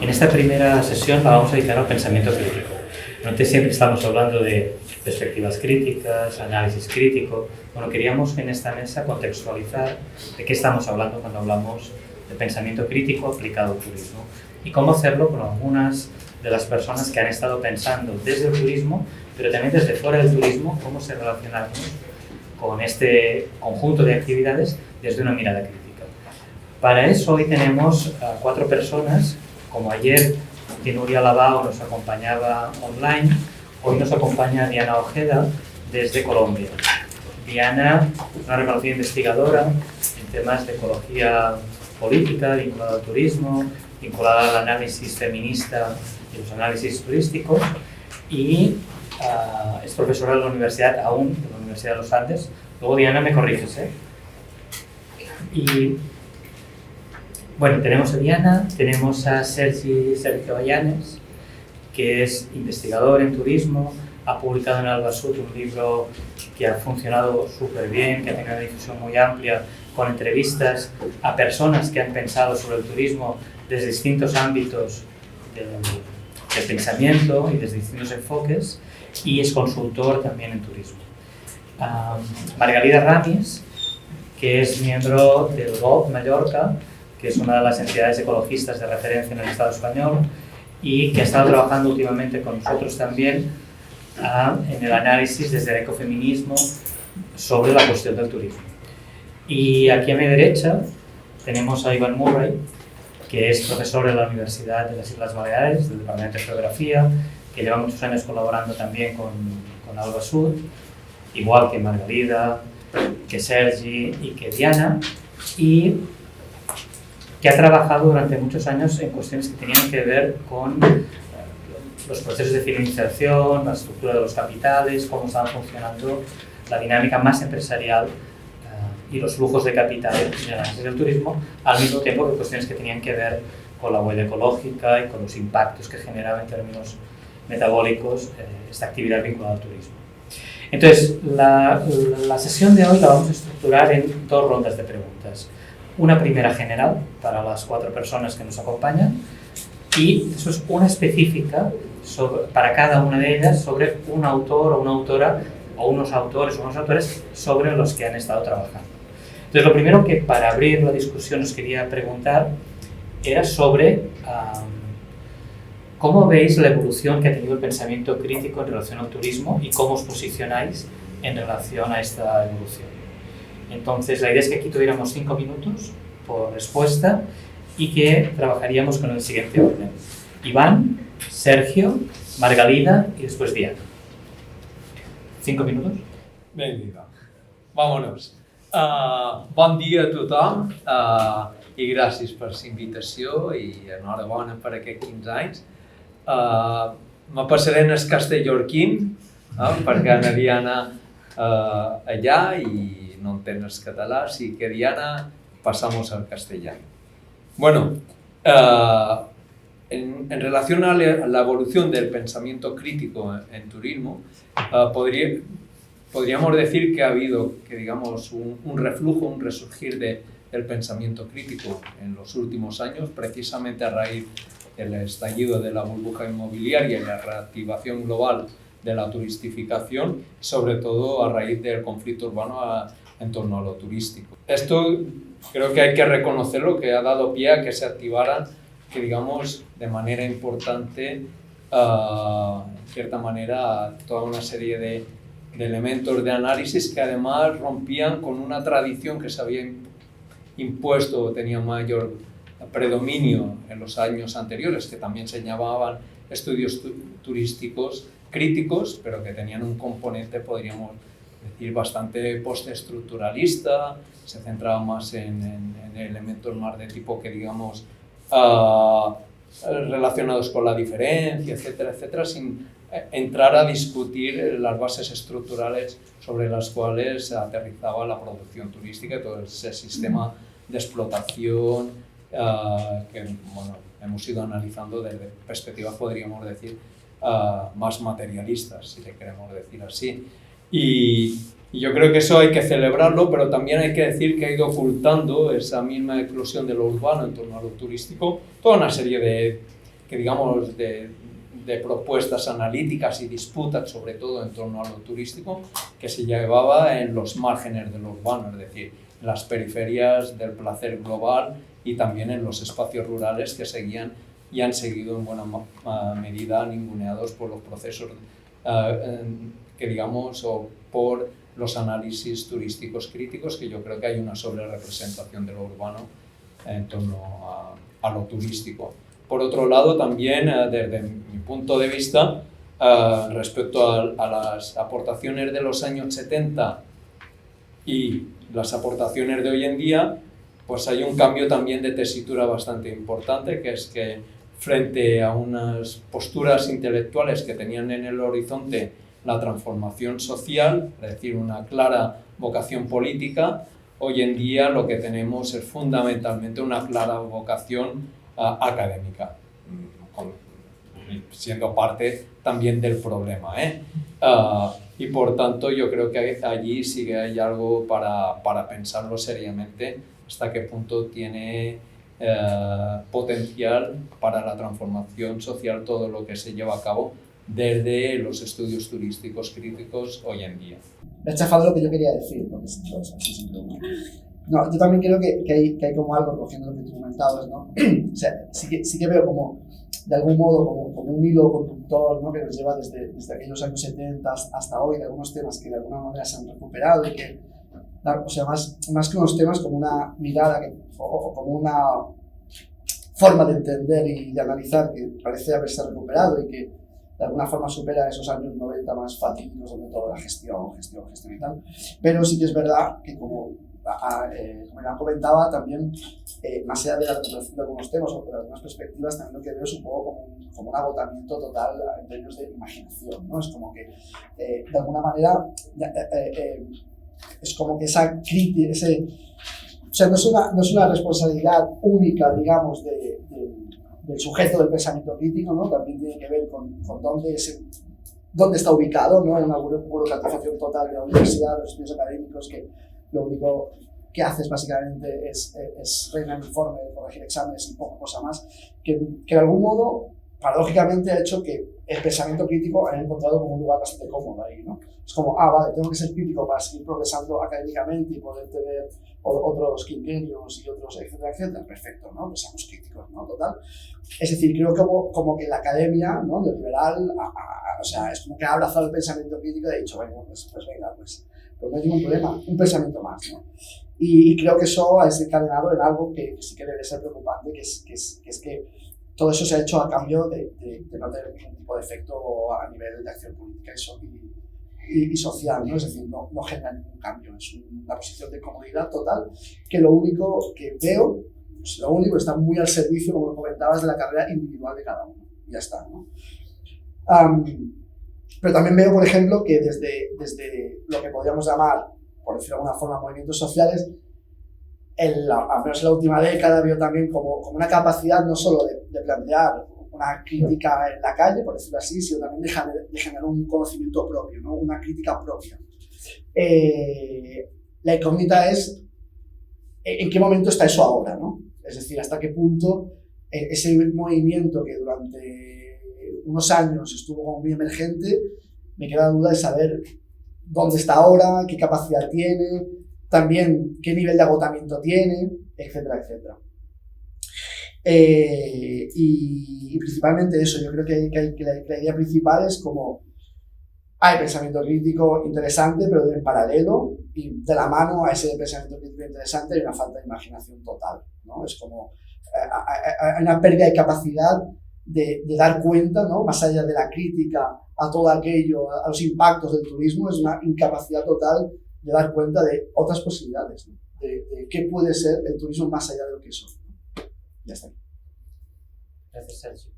En esta primera sesión la vamos a dedicar al pensamiento crítico. Antes siempre estamos hablando de perspectivas críticas, análisis crítico. Bueno, queríamos en esta mesa contextualizar de qué estamos hablando cuando hablamos de pensamiento crítico aplicado al turismo y cómo hacerlo con algunas de las personas que han estado pensando desde el turismo, pero también desde fuera del turismo, cómo se relacionarnos con este conjunto de actividades desde una mirada crítica. Para eso hoy tenemos a 4 personas. Como ayer Nuria Lavao nos acompañaba online, hoy nos acompaña Diana Ojeda desde Colombia. Diana es una reconocida investigadora en temas de ecología política, vinculada al turismo, vinculada al análisis feminista y los análisis turísticos, y es profesora de la Universidad de la Universidad de los Andes. Luego, Diana, me corriges, ¿eh? Y bueno, tenemos a Diana, tenemos a Sergio Ayanes, que es investigador en turismo, ha publicado en Albasud un libro que ha funcionado súper bien, que ha tenido una difusión muy amplia, con entrevistas a personas que han pensado sobre el turismo desde distintos ámbitos del pensamiento y desde distintos enfoques, y es consultor también en turismo. Margalida Ramis, que es miembro del GOB Mallorca, que es una de las entidades ecologistas de referencia en el Estado español y que ha estado trabajando últimamente con nosotros también en el análisis desde el ecofeminismo sobre la cuestión del turismo. Y aquí a mi derecha tenemos a Ivan Murray, que es profesor en la Universidad de las Islas Baleares, del Departamento de Geografía, que lleva muchos años colaborando también con Albasud, igual que Margalida, que Sergi y que Diana, y que ha trabajado durante muchos años en cuestiones que tenían que ver con los procesos de financiación, la estructura de los capitales, cómo estaban funcionando la dinámica más empresarial y los flujos de capital en el análisis del turismo, al mismo tiempo que cuestiones que tenían que ver con la huella ecológica y con los impactos que generaba en términos metabólicos esta actividad vinculada al turismo. Entonces, la sesión de hoy la vamos a estructurar en 2 rondas de preguntas. Una primera general para las 4 personas que nos acompañan y después una específica para cada una de ellas sobre un autor o una autora o unos autores o unos autores sobre los que han estado trabajando. Entonces, lo primero que para abrir la discusión os quería preguntar era sobre cómo veis la evolución que ha tenido el pensamiento crítico en relación al turismo y cómo os posicionáis en relación a esta evolución. Entonces, la idea es que aquí tuviéramos 5 minutos por respuesta y que trabajaríamos con el siguiente orden. Iván, Sergio, Margalida y después Diana. 5 minutos? Vinga, vámonos. Bon dia a tothom i gràcies per la invitació i enhorabona per aquests 15 anys. Me passaré en el castellorquín perquè la Diana allà i no entiendes catalán, así que Diana, pasamos al castellano. Bueno, en relación a la evolución del pensamiento crítico en turismo, podríamos decir que ha habido digamos, un reflujo, un resurgir del pensamiento crítico en los últimos años, precisamente a raíz del estallido de la burbuja inmobiliaria y la reactivación global de la turistificación, sobre todo a raíz del conflicto urbano en torno a lo turístico. Esto creo que hay que reconocerlo, que ha dado pie a que se activaran, que digamos, de manera importante, en cierta manera, toda una serie de elementos de análisis que además rompían con una tradición que se había impuesto, tenía mayor predominio en los años anteriores, que también se llamaban estudios turísticos críticos, pero que tenían un componente, podríamos decir, bastante postestructuralista, se centraba más en elementos más de tipo que, digamos, relacionados con la diferencia, etcétera, etcétera, sin entrar a discutir las bases estructurales sobre las cuales se aterrizaba la producción turística y todo ese sistema de explotación que bueno, hemos ido analizando desde perspectivas, podríamos decir, más materialistas, si le queremos decir así. Y yo creo que eso hay que celebrarlo, pero también hay que decir que ha ido ocultando esa misma eclosión de lo urbano en torno a lo turístico toda una serie digamos, de propuestas analíticas y disputas, sobre todo en torno a lo turístico, que se llevaba en los márgenes de lo urbano, es decir, en las periferias del placer global y también en los espacios rurales que seguían y han seguido en buena medida ninguneados por los procesos que digamos, o por los análisis turísticos críticos, que yo creo que hay una sobrerepresentación de lo urbano en torno a lo turístico. Por otro lado, también desde mi punto de vista, respecto a las aportaciones de los años 70 y las aportaciones de hoy en día, pues hay un cambio también de tesitura bastante importante, que es que frente a unas posturas intelectuales que tenían en el horizonte la transformación social, es decir, una clara vocación política, hoy en día lo que tenemos es fundamentalmente una clara vocación académica, siendo parte también del problema, y por tanto yo creo que allí sí que hay algo para pensarlo seriamente, hasta qué punto tiene potencial para la transformación social todo lo que se lleva a cabo desde los estudios turísticos críticos hoy en día. Me he chafado lo que yo quería decir, porque no, yo también creo que hay como algo, cogiendo lo que tú comentabas, ¿no? O sea, sí que veo como, de algún modo, como un hilo conductor, ¿no? Que nos lleva desde aquellos años 70 hasta hoy, de algunos temas que de alguna manera se han recuperado y que, o sea, más que unos temas, como una mirada o como una forma de entender y de analizar que parece haberse recuperado y que de alguna forma supera esos años 90 más fatídicos, donde toda la gestión y tal. Pero sí que es verdad que, como ya comentaba, también, más allá de la recuperación de algunos temas o de algunas perspectivas, también lo que veo es un poco como un agotamiento total en términos de imaginación, ¿no? Es como que, de alguna manera, es como que esa crítica, o sea, no es una responsabilidad única, digamos, del sujeto del pensamiento crítico, ¿no? También tiene que ver con dónde está ubicado, ¿no? En una burocratización total de la universidad, de los estudios académicos, que lo único que haces básicamente es rellenar informe, corregir exámenes y poca cosa más, que de algún modo, paradójicamente, ha hecho que el pensamiento crítico haya encontrado como un lugar bastante cómodo ahí, ¿no? Es como, vale, tengo que ser crítico para seguir progresando académicamente y poder tener otros quinquenios y otros, etcétera, perfecto, ¿no? Pues seamos críticos, ¿no? Total. Es decir, creo como que la academia, ¿no? Neoliberal, o sea, es como que ha abrazado el pensamiento crítico y ha dicho, bueno, pues venga, pues no hay ningún problema, un pensamiento más, ¿no? Y creo que eso ha desencadenado en algo que sí que debe ser preocupante, que es que todo eso se ha hecho a cambio de no tener ningún tipo de efecto a nivel de acción política y social, ¿no? Es decir, no genera ningún cambio, es una posición de comodidad total, que lo único que veo, pues lo único está muy al servicio, como comentabas, de la carrera individual de cada uno, y ya está, ¿no? Pero también veo, por ejemplo, que desde lo que podríamos llamar, por decirlo de alguna forma, movimientos sociales, al menos en la última década, veo también como una capacidad no solo de plantear una crítica en la calle, por decirlo así, sino también de generar un conocimiento propio, ¿no? Una crítica propia. La incógnita es en qué momento está eso ahora, ¿no? Es decir, hasta qué punto ese movimiento que durante unos años estuvo como muy emergente, me queda la duda de saber dónde está ahora, qué capacidad tiene, también qué nivel de agotamiento tiene, etcétera, etcétera. Y principalmente eso, yo creo que la idea principal es como hay pensamiento crítico interesante, pero en paralelo y de la mano a ese pensamiento crítico interesante hay una falta de imaginación total, ¿no? Es como hay una pérdida de capacidad de dar cuenta, ¿no? Más allá de la crítica a todo aquello, a los impactos del turismo, es una incapacidad total de dar cuenta de otras posibilidades, ¿no? De qué puede ser el turismo más allá de lo que es hoy. Ya está. Gracias, Sergio.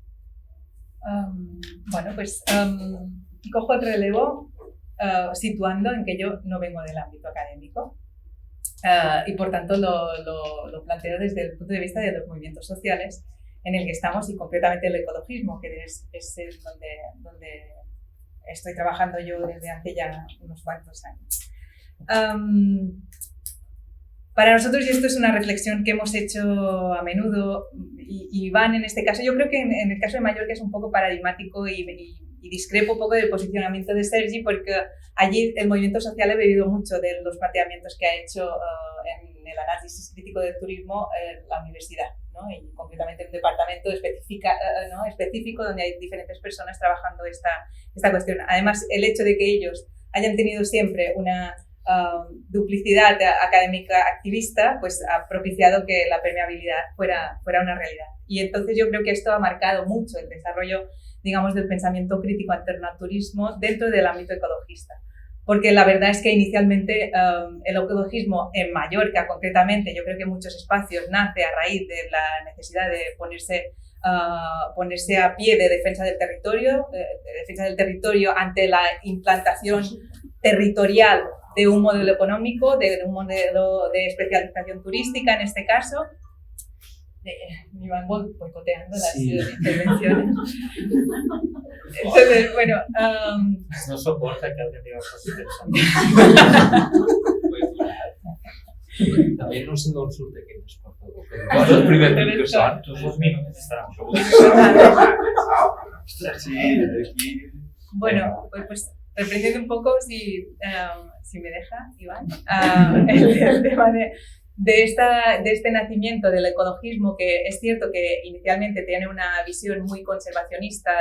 Bueno, pues cojo el relevo situando en que yo no vengo del ámbito académico y por tanto lo planteo desde el punto de vista de los movimientos sociales en el que estamos y concretamente el ecologismo, que es donde estoy trabajando yo desde hace ya unos cuantos años. Para nosotros, y esto es una reflexión que hemos hecho a menudo, y Iván en este caso, yo creo que en el caso de Mallorca es un poco paradigmático y discrepo un poco del posicionamiento de Sergi, porque allí el movimiento social ha bebido mucho de los planteamientos que ha hecho en el análisis crítico del turismo la universidad, ¿no? Y concretamente un departamento específico donde hay diferentes personas trabajando esta cuestión. Además, el hecho de que ellos hayan tenido siempre una duplicidad académica activista, pues ha propiciado que la permeabilidad fuera una realidad. Y entonces yo creo que esto ha marcado mucho el desarrollo, digamos, del pensamiento crítico alterno al turismo dentro del ámbito ecologista. Porque la verdad es que inicialmente el ecologismo en Mallorca, concretamente, yo creo que en muchos espacios nace a raíz de la necesidad de ponerse a pie de defensa del territorio ante la implantación territorial de un modelo económico, de un modelo de especialización turística en este caso. Me van boicoteando las intervenciones. Entonces, bueno... No soporta que alguien diga cosas interesantes. También no se consulte que nos por favor. Los primeros minutos son. Tus 2 minutos estarán. Bueno, pues reprendiendo un poco, si me deja, Iván, el tema de este nacimiento del ecologismo, que es cierto que inicialmente tiene una visión muy conservacionista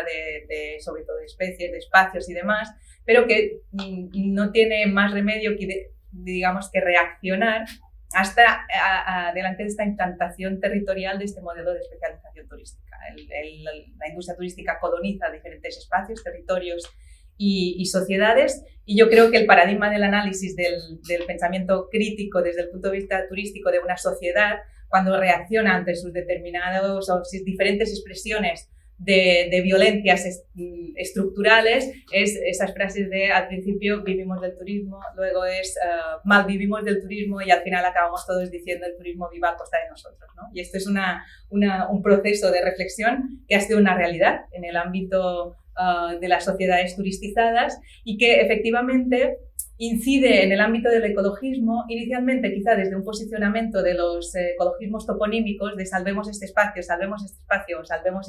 sobre todo de especies, de espacios y demás, pero que no tiene más remedio que, digamos, que reaccionar hasta delante de esta implantación territorial de este modelo de especialización turística. La industria turística coloniza diferentes espacios, territorios y sociedades, y yo creo que el paradigma del análisis del pensamiento crítico desde el punto de vista turístico de una sociedad, cuando reacciona ante sus determinados o sus diferentes expresiones de violencias estructurales, es esas frases de al principio vivimos del turismo, luego es mal vivimos del turismo y al final acabamos todos diciendo el turismo viva a costa de nosotros, ¿no? Y esto es un proceso de reflexión que ha sido una realidad en el ámbito de las sociedades turistizadas y que efectivamente incide en el ámbito del ecologismo, inicialmente quizá desde un posicionamiento de los ecologismos toponímicos, de salvemos este espacio, salvemos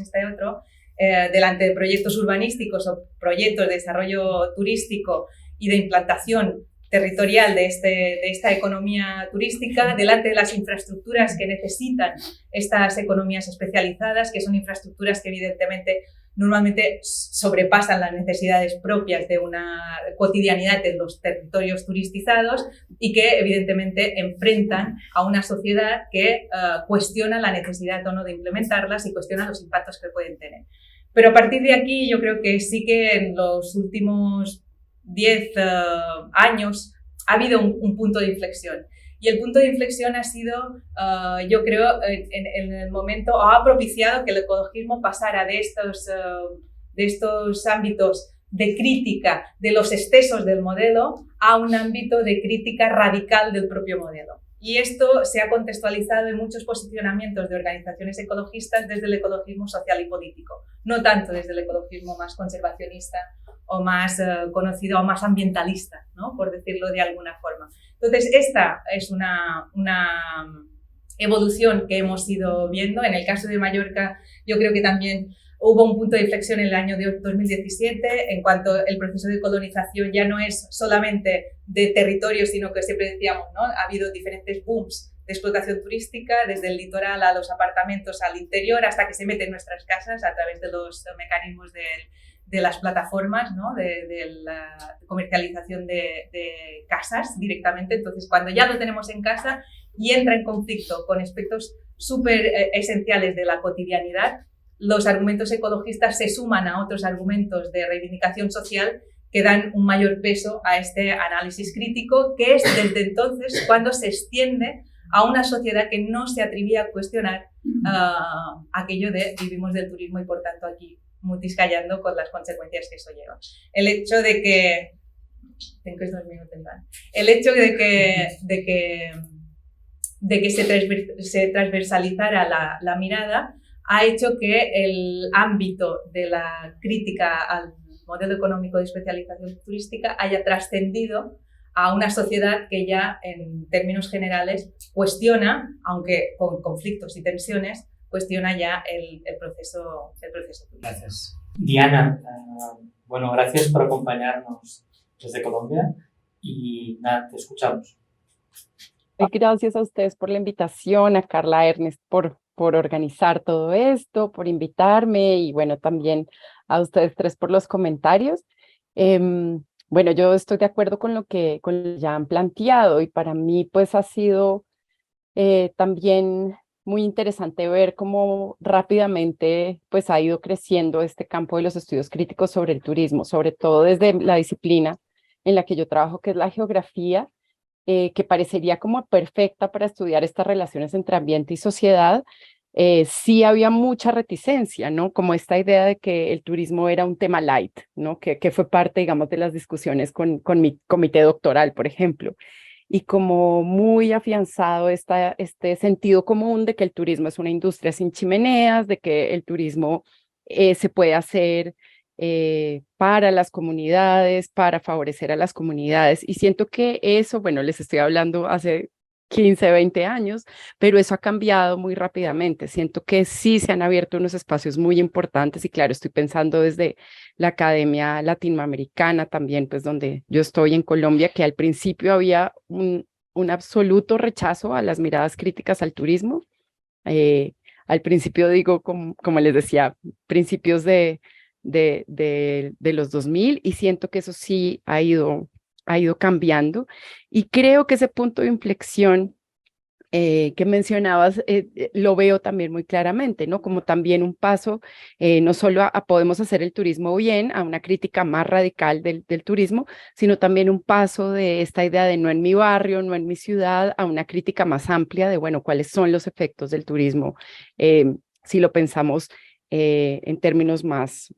este otro, delante de proyectos urbanísticos o proyectos de desarrollo turístico y de implantación territorial de esta economía turística, delante de las infraestructuras que necesitan estas economías especializadas, que son infraestructuras que evidentemente normalmente sobrepasan las necesidades propias de una cotidianidad en los territorios turistizados y que evidentemente enfrentan a una sociedad que cuestiona la necesidad o no de implementarlas y cuestiona los impactos que pueden tener. Pero a partir de aquí yo creo que sí que en los últimos 10 años ha habido un punto de inflexión. Y el punto de inflexión ha sido, yo creo, en el momento, ha propiciado que el ecologismo pasara de estos ámbitos de crítica de los excesos del modelo a un ámbito de crítica radical del propio modelo. Y esto se ha contextualizado en muchos posicionamientos de organizaciones ecologistas desde el ecologismo social y político, no tanto desde el ecologismo más conservacionista o más conocido o más ambientalista, ¿no? Por decirlo de alguna forma. Entonces, esta es una evolución que hemos ido viendo. En el caso de Mallorca, yo creo que también hubo un punto de inflexión en el año 2017 en cuanto el proceso de colonización ya no es solamente de territorio, sino que siempre decíamos, ¿no? Ha habido diferentes booms de explotación turística, desde el litoral a los apartamentos al interior, hasta que se meten en nuestras casas a través de los mecanismos de las plataformas, ¿no? de la comercialización de casas directamente. Entonces, cuando ya lo tenemos en casa y entra en conflicto con aspectos súper esenciales de la cotidianidad, los argumentos ecologistas se suman a otros argumentos de reivindicación social que dan un mayor peso a este análisis crítico, que es desde entonces cuando se extiende a una sociedad que no se atrevía a cuestionar aquello de vivimos del turismo y por tanto aquí mutis callando con las consecuencias que eso lleva. El hecho de que... Tengo 2 minutos, Iván. El hecho de que se transversalizara la mirada ha hecho que el ámbito de la crítica al modelo económico de especialización turística haya trascendido a una sociedad que ya en términos generales cuestiona, aunque con conflictos y tensiones, cuestiona ya el proceso turístico. Gracias. Diana, bueno, gracias por acompañarnos desde Colombia y nada, te escuchamos. Gracias a ustedes por la invitación, a Carla, a Ernest por organizar todo esto, por invitarme y bueno, también a ustedes tres por los comentarios. Bueno, yo estoy de acuerdo con lo que ya han planteado y para mí pues ha sido también muy interesante ver cómo rápidamente pues ha ido creciendo este campo de los estudios críticos sobre el turismo, sobre todo desde la disciplina en la que yo trabajo, que es la geografía, que parecería como perfecta para estudiar estas relaciones entre ambiente y sociedad. Sí había mucha reticencia, ¿no? Como esta idea de que el turismo era un tema light, ¿no? Que fue parte, digamos, de las discusiones con mi comité doctoral, por ejemplo. Y como muy afianzado este sentido común de que el turismo es una industria sin chimeneas, de que el turismo se puede hacer para las comunidades, para favorecer a las comunidades. Y siento que eso, bueno, les estoy hablando hace 15, 20 años, pero eso ha cambiado muy rápidamente. Siento que sí se han abierto unos espacios muy importantes y claro, estoy pensando desde la Academia Latinoamericana también, pues donde yo estoy en Colombia, que al principio había un absoluto rechazo a las miradas críticas al turismo. Al principio digo, como les decía, principios de los 2000 y siento que eso sí ha ido cambiando y creo que ese punto de inflexión que mencionabas lo veo también muy claramente, ¿no? Como también un paso, no solo podemos hacer el turismo bien, a una crítica más radical del turismo, sino también un paso de esta idea de no en mi barrio, no en mi ciudad, a una crítica más amplia de, bueno, cuáles son los efectos del turismo, si lo pensamos en términos más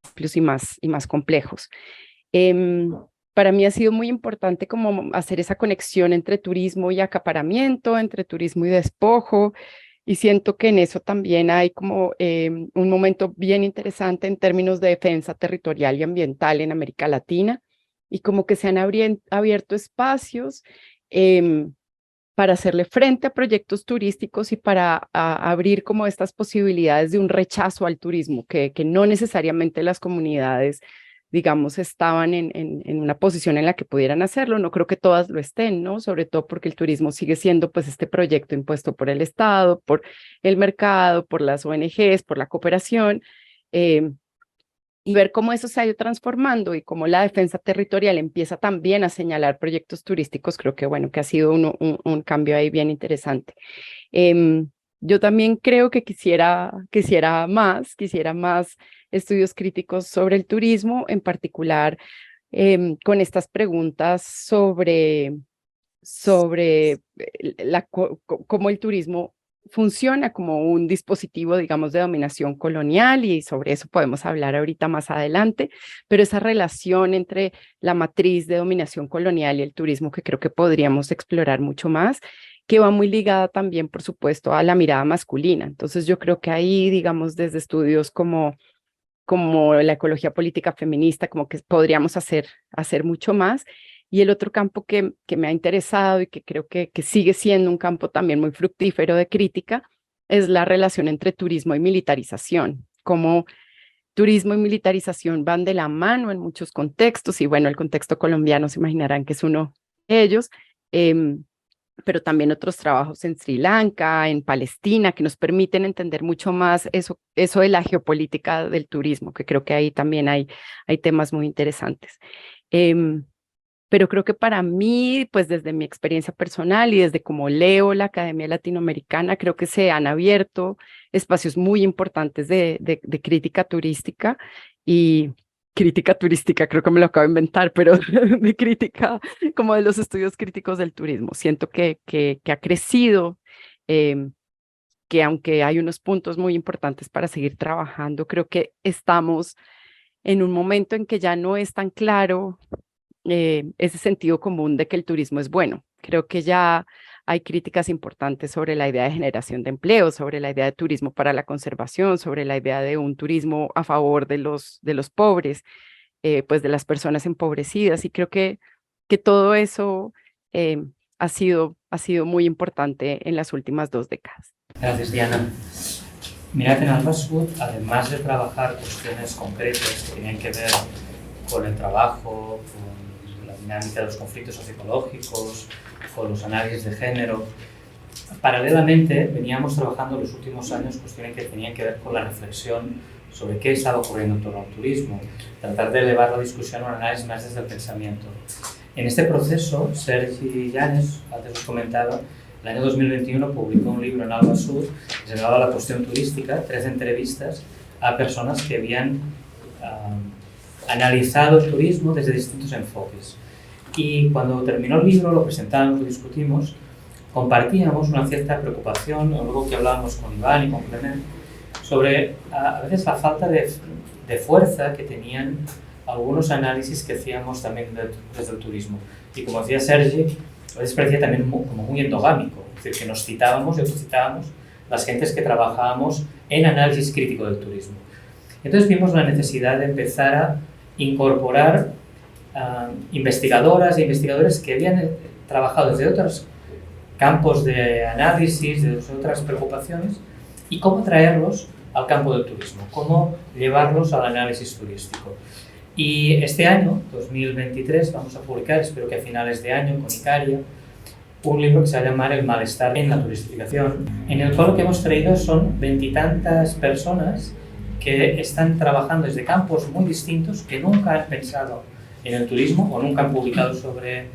amplios y más complejos. Para mí ha sido muy importante como hacer esa conexión entre turismo y acaparamiento, entre turismo y despojo, y siento que en eso también hay como un momento bien interesante en términos de defensa territorial y ambiental en América Latina, y como que se han abierto espacios para hacerle frente a proyectos turísticos y para abrir como estas posibilidades de un rechazo al turismo, que no necesariamente las comunidades digamos, estaban en una posición en la que pudieran hacerlo. No creo que todas lo estén, ¿no? Sobre todo porque el turismo sigue siendo pues este proyecto impuesto por el Estado, por el mercado, por las ONGs, por la cooperación, y ver cómo eso se ha ido transformando y cómo la defensa territorial empieza también a señalar proyectos turísticos, creo que bueno, que ha sido un cambio ahí bien interesante. Yo también creo que quisiera más estudios críticos sobre el turismo, en particular con estas preguntas sobre cómo el turismo funciona como un dispositivo, digamos, de dominación colonial y sobre eso podemos hablar ahorita más adelante, pero esa relación entre la matriz de dominación colonial y el turismo que creo que podríamos explorar mucho más, que va muy ligada también, por supuesto, a la mirada masculina. Entonces yo creo que ahí, digamos, desde estudios como la ecología política feminista, como que podríamos hacer mucho más. Y el otro campo que me ha interesado y que creo que sigue siendo un campo también muy fructífero de crítica es la relación entre turismo y militarización, como turismo y militarización van de la mano en muchos contextos y bueno, el contexto colombiano se imaginarán que es uno de ellos, pero también otros trabajos en Sri Lanka, en Palestina, que nos permiten entender mucho más eso de la geopolítica del turismo, que creo que ahí también hay temas muy interesantes. Pero creo que para mí, pues desde mi experiencia personal y desde como leo la Academia Latinoamericana, creo que se han abierto espacios muy importantes de crítica turística y crítica turística, creo que me lo acabo de inventar, pero de crítica como de los estudios críticos del turismo. Siento que ha crecido, que aunque hay unos puntos muy importantes para seguir trabajando, creo que estamos en un momento en que ya no es tan claro ese sentido común de que el turismo es bueno. Creo que ya hay críticas importantes sobre la idea de generación de empleo, sobre la idea de turismo para la conservación, sobre la idea de un turismo a favor de los pobres, pues de las personas empobrecidas. Y creo que que todo eso ha sido muy importante en las últimas 2 décadas. Gracias, Diana. Mirad, en Alba Sud, además de trabajar cuestiones concretas que tenían que ver con el trabajo, con la dinámica de los conflictos socioecológicos, con los análisis de género, paralelamente veníamos trabajando en los últimos años cuestiones que tenían que ver con la reflexión sobre qué estaba ocurriendo en torno al turismo, tratar de elevar la discusión a un análisis más desde el pensamiento. En este proceso, Sergi Llanes, antes os comentaba, el año 2021 publicó un libro en Alba Sud que se llamaba La cuestión turística, 13 entrevistas a personas que habían analizado el turismo desde distintos enfoques. Y cuando terminó el libro, lo presentamos, lo discutimos, compartíamos una cierta preocupación, luego que hablábamos con Iván y con Clement, sobre a veces la falta de fuerza que tenían algunos análisis que hacíamos también desde el turismo. Y como decía Sergi, a veces parecía también como muy endogámico, es decir, que nos citábamos y autocitábamos las gentes que trabajábamos en análisis crítico del turismo. Entonces vimos la necesidad de empezar a incorporar investigadoras e investigadores que habían trabajado desde otros campos de análisis, de otras preocupaciones, y cómo traerlos al campo del turismo, cómo llevarlos al análisis turístico. Y este año, 2023, vamos a publicar, espero que a finales de año, con Icaria, un libro que se va a llamar El malestar en la turistificación, en el cual lo que hemos traído son 20 y tantas personas que están trabajando desde campos muy distintos, que nunca han pensado en el turismo o nunca han publicado sobre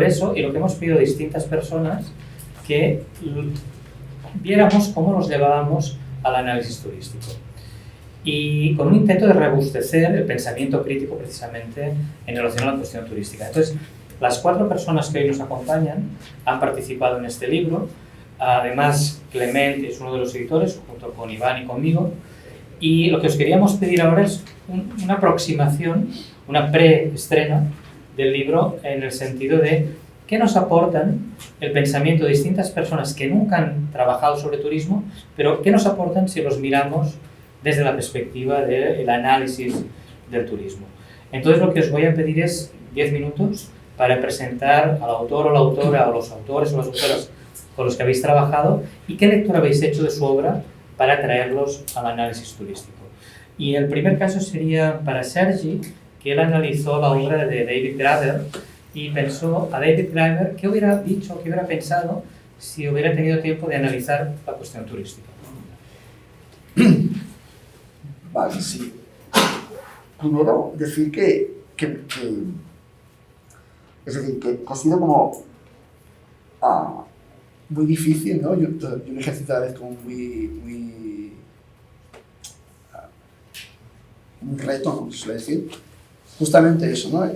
eso, y lo que hemos pedido a distintas personas que viéramos cómo los llevábamos al análisis turístico. Y con un intento de robustecer el pensamiento crítico precisamente en relación a la cuestión turística. Entonces, las 4 personas que hoy nos acompañan han participado en este libro. Además, Clement es uno de los editores, junto con Iván y conmigo. Y lo que os queríamos pedir ahora es una aproximación, una preestrena del libro, en el sentido de qué nos aportan el pensamiento de distintas personas que nunca han trabajado sobre turismo, pero qué nos aportan si los miramos desde la perspectiva del análisis del turismo. Entonces lo que os voy a pedir es 10 minutos para presentar al autor o la autora, o los autores o las autoras con los que habéis trabajado, y qué lectura habéis hecho de su obra para traerlos al análisis turístico. Y el primer caso sería para Sergi, que él analizó la obra de David Graeber y pensó a David Graeber qué hubiera dicho, qué hubiera pensado si hubiera tenido tiempo de analizar la cuestión turística. Vale, sí. Primero, decir que es decir, que ha sido como muy difícil, ¿no? Yo lo ejercito a la vez como muy un reto, ¿no? Se suele decir. Justamente eso, ¿no?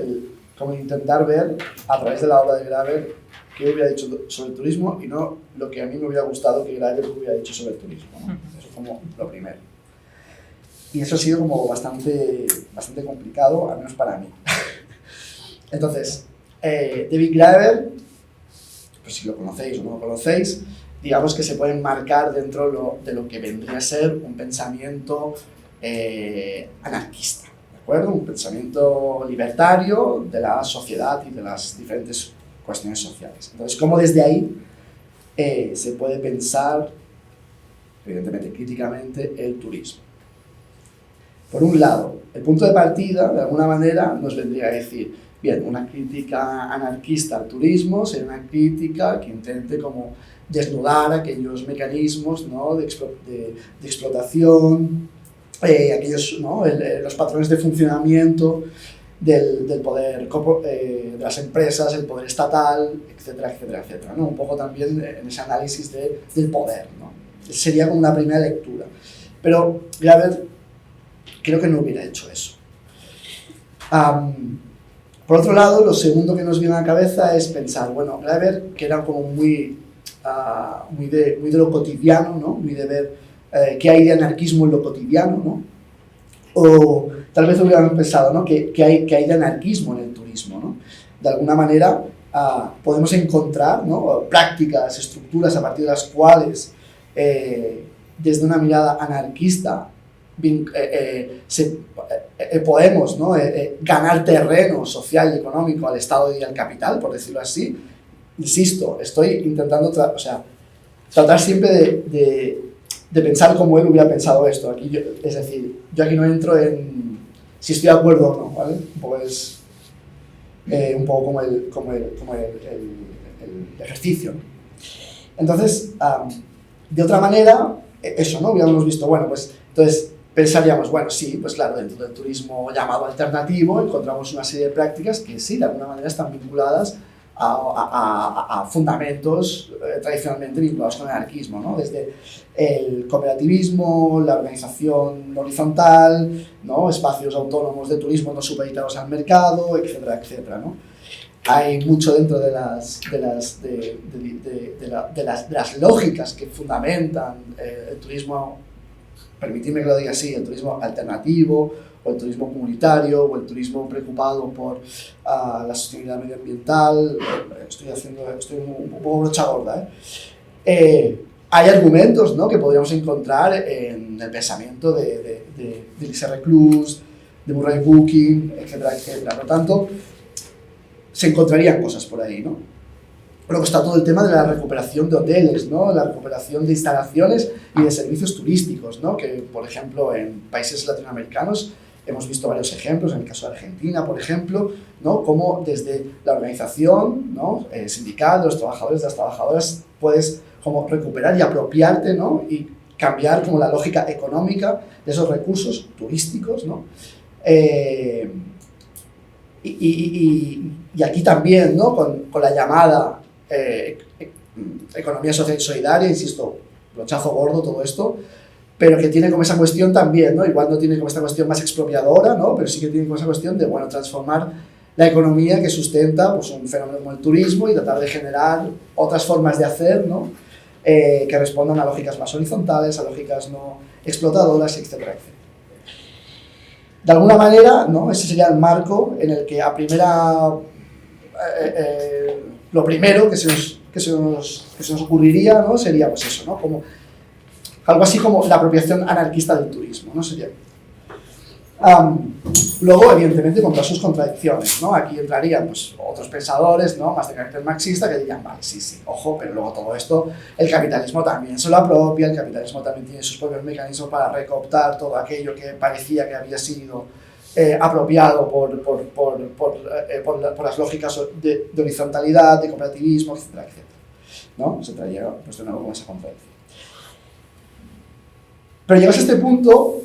Como intentar ver a través de la obra de Graeber qué hubiera dicho sobre el turismo y no lo que a mí me hubiera gustado que Graeber hubiera dicho sobre el turismo, ¿no? Eso es como lo primero. Y eso ha sido como bastante complicado, al menos para mí. Entonces, David Graeber, pues si lo conocéis o no lo conocéis, digamos que se puede enmarcar dentro de lo que vendría a ser un pensamiento anarquista, ¿de acuerdo? Un pensamiento libertario de la sociedad y de las diferentes cuestiones sociales. Entonces, ¿cómo desde ahí se puede pensar, evidentemente críticamente, el turismo? Por un lado, el punto de partida, de alguna manera, nos vendría a decir, bien, una crítica anarquista al turismo sería una crítica que intente como desnudar aquellos mecanismos, ¿no? de explotación, aquellos, ¿no? los patrones de funcionamiento del poder de las empresas, el poder estatal, etcétera, etcétera, etcétera, ¿no? Un poco también en ese análisis del poder, ¿no? Sería como una primera lectura. Pero Graeber creo que no hubiera hecho eso. Por otro lado, lo segundo que nos viene a la cabeza es pensar, bueno, Graeber, que era como muy de lo cotidiano, ¿no? Muy de ver qué hay de anarquismo en lo cotidiano, ¿no? O tal vez hubiéramos pensado, ¿no? que hay de anarquismo en el turismo, ¿no? De alguna manera podemos encontrar, ¿no? prácticas, estructuras a partir de las cuales desde una mirada anarquista podemos, ¿no? Ganar terreno social y económico al Estado y al capital, por decirlo así. Insisto, estoy intentando tratar siempre de pensar como él hubiera pensado esto. Aquí es decir, yo aquí no entro en si estoy de acuerdo o no, ¿vale? Pues un poco como el ejercicio, ¿no? Entonces, de otra manera, eso, ¿no? Hubiéramos visto, bueno, pues entonces pensaríamos, bueno, sí, pues claro, dentro del turismo llamado alternativo encontramos una serie de prácticas que sí, de alguna manera están vinculadas a fundamentos tradicionalmente vinculados con el anarquismo, ¿no? Desde el cooperativismo, la organización horizontal, ¿no? Espacios autónomos de turismo no supeditados al mercado, etcétera, etcétera, ¿no? Hay mucho dentro de las lógicas que fundamentan el turismo, permitidme que lo diga así, el turismo alternativo, o el turismo comunitario, o el turismo preocupado por la sostenibilidad medioambiental. Estoy un poco brocha gorda, hay argumentos, ¿no?, que podríamos encontrar en el pensamiento de Lisa Reclus, de Murray Bookchin, etcétera, etcétera. Por lo tanto, se encontrarían cosas por ahí, ¿no? Luego está todo el tema de la recuperación de hoteles, ¿no? La recuperación de instalaciones y de servicios turísticos, ¿no? Que, por ejemplo, en países latinoamericanos hemos visto varios ejemplos, en el caso de Argentina, por ejemplo, ¿no? Cómo desde la organización, ¿no?, sindical de los trabajadores, de las trabajadoras, puedes como recuperar y apropiarte, ¿no?, y cambiar como la lógica económica de esos recursos turísticos, ¿no? Y aquí también, ¿no?, con la llamada economía social y solidaria, insisto, brochazo gordo todo esto, pero que tiene como esa cuestión también, ¿no? Igual no tiene como esta cuestión más expropiadora, ¿no?, pero sí que tiene como esa cuestión de, bueno, transformar la economía que sustenta pues, un fenómeno como el turismo y tratar de generar otras formas de hacer, ¿no?, que respondan a lógicas más horizontales, a lógicas no explotadoras, etcétera, etcétera. De alguna manera, ¿no?, ese sería el marco en el que lo primero que se nos ocurriría, ¿no?, sería pues eso, ¿no?, como algo así como la apropiación anarquista del turismo, ¿no? Sería. Luego, evidentemente, con todas sus contradicciones, ¿no? Aquí entrarían pues, otros pensadores, ¿no?, más de carácter marxista, que dirían, vale, sí, ojo, pero luego todo esto, el capitalismo también se lo apropia, el capitalismo también tiene sus propios mecanismos para recooptar todo aquello que parecía que había sido apropiado por las lógicas de horizontalidad, de cooperativismo, etcétera, etcétera, ¿no? Se traía pues, de nuevo con esa contradicción. Pero llegas a este punto,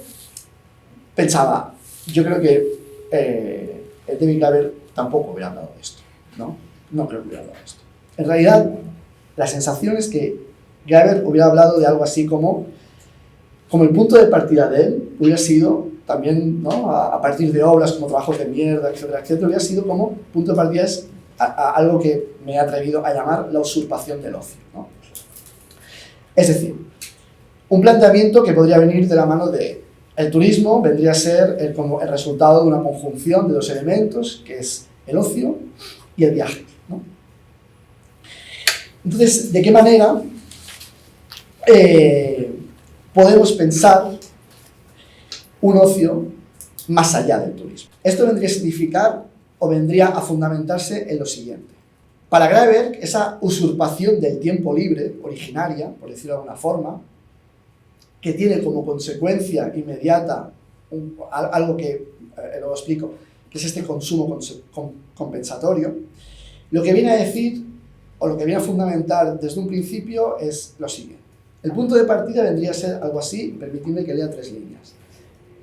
pensaba, yo creo que David Graeber tampoco hubiera hablado de esto, ¿no? No creo que hubiera hablado de esto. En realidad, la sensación es que Graeber hubiera hablado de algo así como el punto de partida de él hubiera sido también, ¿no?, a partir de obras como Trabajos de mierda, etcétera, etcétera, hubiera sido como punto de partida es a algo que me he atrevido a llamar la usurpación del ocio, ¿no? Es decir, un planteamiento que podría venir de la mano de el turismo, vendría a ser como el resultado de una conjunción de dos elementos, que es el ocio y el viaje, ¿no? Entonces, ¿de qué manera podemos pensar un ocio más allá del turismo? Esto vendría a significar o vendría a fundamentarse en lo siguiente. Para Graeber, esa usurpación del tiempo libre originaria, por decirlo de alguna forma, que tiene como consecuencia inmediata algo que luego explico, que es este consumo compensatorio, lo que viene a decir, o lo que viene a fundamentar desde un principio es lo siguiente. El punto de partida vendría a ser algo así, y permitidme que lea 3 líneas,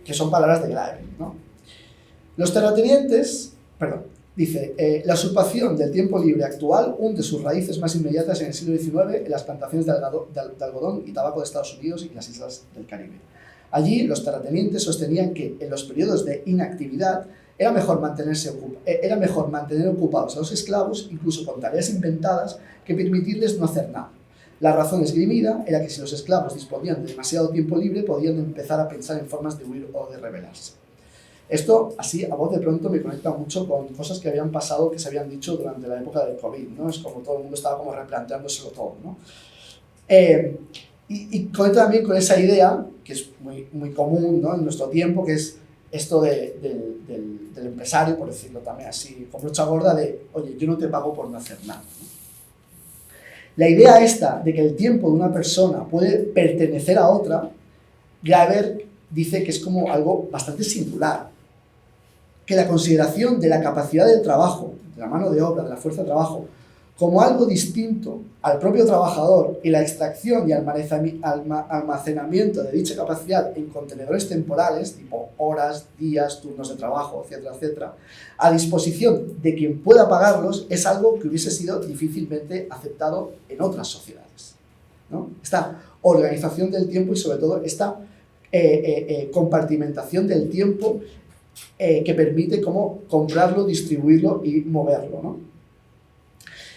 que son palabras de Graeber, ¿no? Los terratenientes, dice, la usurpación del tiempo libre actual hunde sus raíces más inmediatas en el siglo XIX en las plantaciones de algodón y tabaco de Estados Unidos y las islas del Caribe. Allí, los terratenientes sostenían que en los periodos de inactividad era mejor mantener ocupados a los esclavos, incluso con tareas inventadas, que permitirles no hacer nada. La razón esgrimida era que si los esclavos disponían de demasiado tiempo libre, podían empezar a pensar en formas de huir o de rebelarse. Esto, así, a voz de pronto, me conecta mucho con cosas que habían pasado, que se habían dicho durante la época del COVID, ¿no? Es como todo el mundo estaba como replanteándoselo todo, ¿no? Y conecta también con esa idea, que es muy común, ¿no?, en nuestro tiempo, que es esto del empresario, por decirlo también así, con brocha gorda de, oye, yo no te pago por no hacer nada, ¿no? La idea esta de que el tiempo de una persona puede pertenecer a otra, Graeber dice que es como algo bastante singular, que la consideración de la capacidad del trabajo, de la mano de obra, de la fuerza de trabajo, como algo distinto al propio trabajador y la extracción y almacenamiento de dicha capacidad en contenedores temporales, tipo horas, días, turnos de trabajo, etcétera, etcétera, a disposición de quien pueda pagarlos, es algo que hubiese sido difícilmente aceptado en otras sociedades, ¿no? Esta organización del tiempo y sobre todo esta compartimentación del tiempo que permite como comprarlo, distribuirlo y moverlo, ¿no?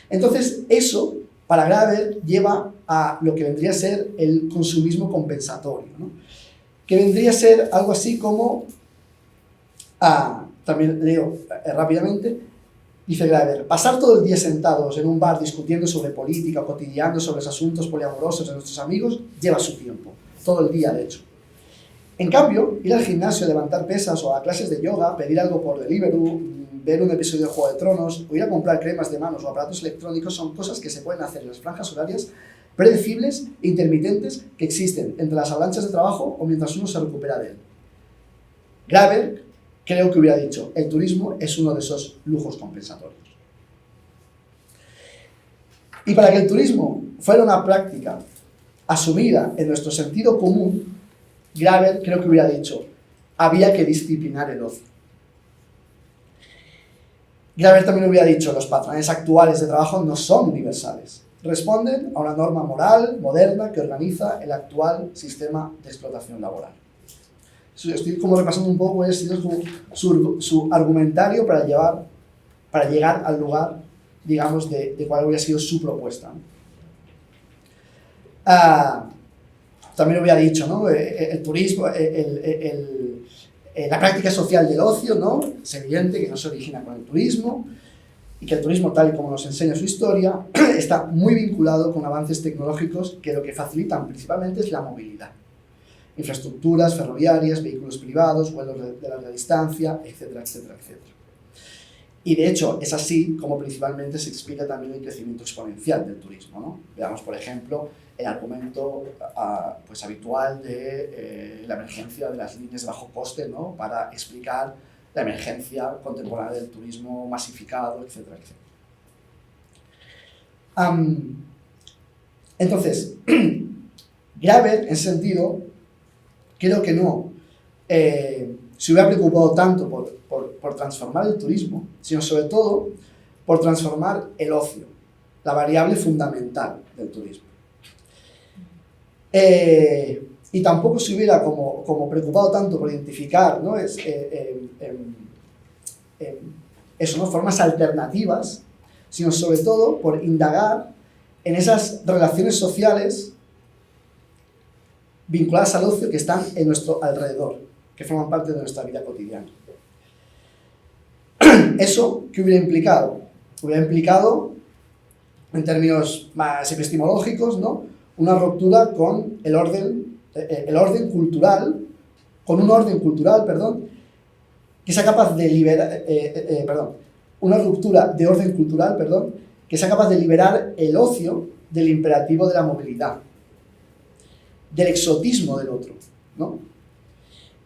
Entonces, eso, para Graeber, lleva a lo que vendría a ser el consumismo compensatorio, ¿no? Que vendría a ser algo así como, también leo rápidamente, dice Graeber, pasar todo el día sentados en un bar discutiendo sobre política o cotilleando sobre los asuntos poliamorosos de nuestros amigos lleva su tiempo, todo el día de hecho. En cambio, ir al gimnasio, levantar pesas o a clases de yoga, pedir algo por Deliveroo, ver un episodio de Juego de Tronos o ir a comprar cremas de manos o aparatos electrónicos son cosas que se pueden hacer en las franjas horarias predecibles e intermitentes que existen entre las avalanchas de trabajo o mientras uno se recupera de él. Graeber creo que hubiera dicho, el turismo es uno de esos lujos compensatorios. Y para que el turismo fuera una práctica asumida en nuestro sentido común, Graeber creo que hubiera dicho, había que disciplinar el ocio. Graeber también hubiera dicho, los patrones actuales de trabajo no son universales. Responden a una norma moral, moderna, que organiza el actual sistema de explotación laboral. Estoy como repasando un poco su argumentario para llegar al lugar, digamos, de cuál hubiera sido su propuesta, ¿no? También hubiera dicho, ¿no? El turismo, la práctica social del ocio, ¿no? Es evidente que no se origina con el turismo y que el turismo, tal y como nos enseña su historia, está muy vinculado con avances tecnológicos que lo que facilitan principalmente es la movilidad. Infraestructuras ferroviarias, vehículos privados, vuelos de larga distancia, etcétera, etcétera, etcétera. Y de hecho, es así como principalmente se explica también el crecimiento exponencial del turismo, ¿no? Veamos, por ejemplo, el argumento pues, habitual de la emergencia de las líneas de bajo coste, ¿no? Para explicar la emergencia contemporánea del turismo masificado, etcétera, etcétera. Entonces, Graeber, en ese sentido, creo que no se hubiera preocupado tanto por transformar el turismo, sino sobre todo por transformar el ocio, la variable fundamental del turismo. Y tampoco se hubiera como preocupado tanto por identificar, ¿no? Eso, ¿no? Formas alternativas, sino sobre todo por indagar en esas relaciones sociales vinculadas al ocio que están en nuestro alrededor, que forman parte de nuestra vida cotidiana. ¿Eso qué hubiera implicado? Hubiera implicado, en términos más epistemológicos, ¿no? Una ruptura con el orden cultural, con un orden cultural, que sea capaz de liberar, una ruptura de orden cultural, que sea capaz de liberar el ocio del imperativo de la movilidad, del exotismo del otro, ¿no?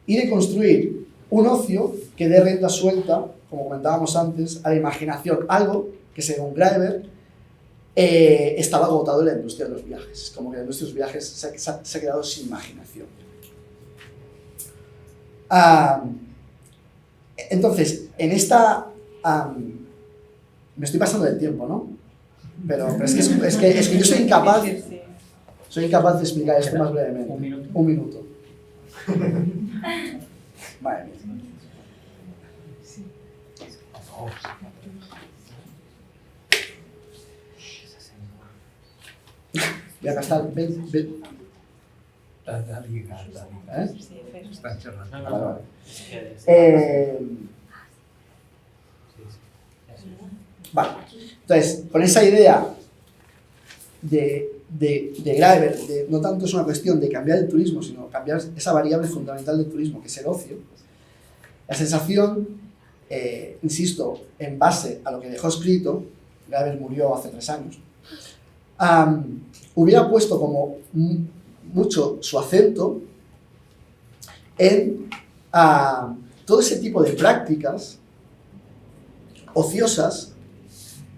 Y de construir un ocio que dé rienda suelta, como comentábamos antes, a la imaginación, algo que según Graeber estaba agotado en la industria de los viajes, como que la industria de los viajes se ha quedado sin imaginación. Entonces, en esta... me estoy pasando del tiempo, ¿no? Pero es que yo soy incapaz de explicar esto más brevemente. Un minuto. Vale. Voy a gastar 20. Están charlando. Vale. Vale. Entonces, con esa idea de Graeber, no tanto es una cuestión de cambiar el turismo, sino cambiar esa variable fundamental del turismo, que es el ocio, La sensación, insisto, en base a lo que dejó escrito, Graeber murió hace 3 años, hubiera puesto como mucho su acento en todo ese tipo de prácticas ociosas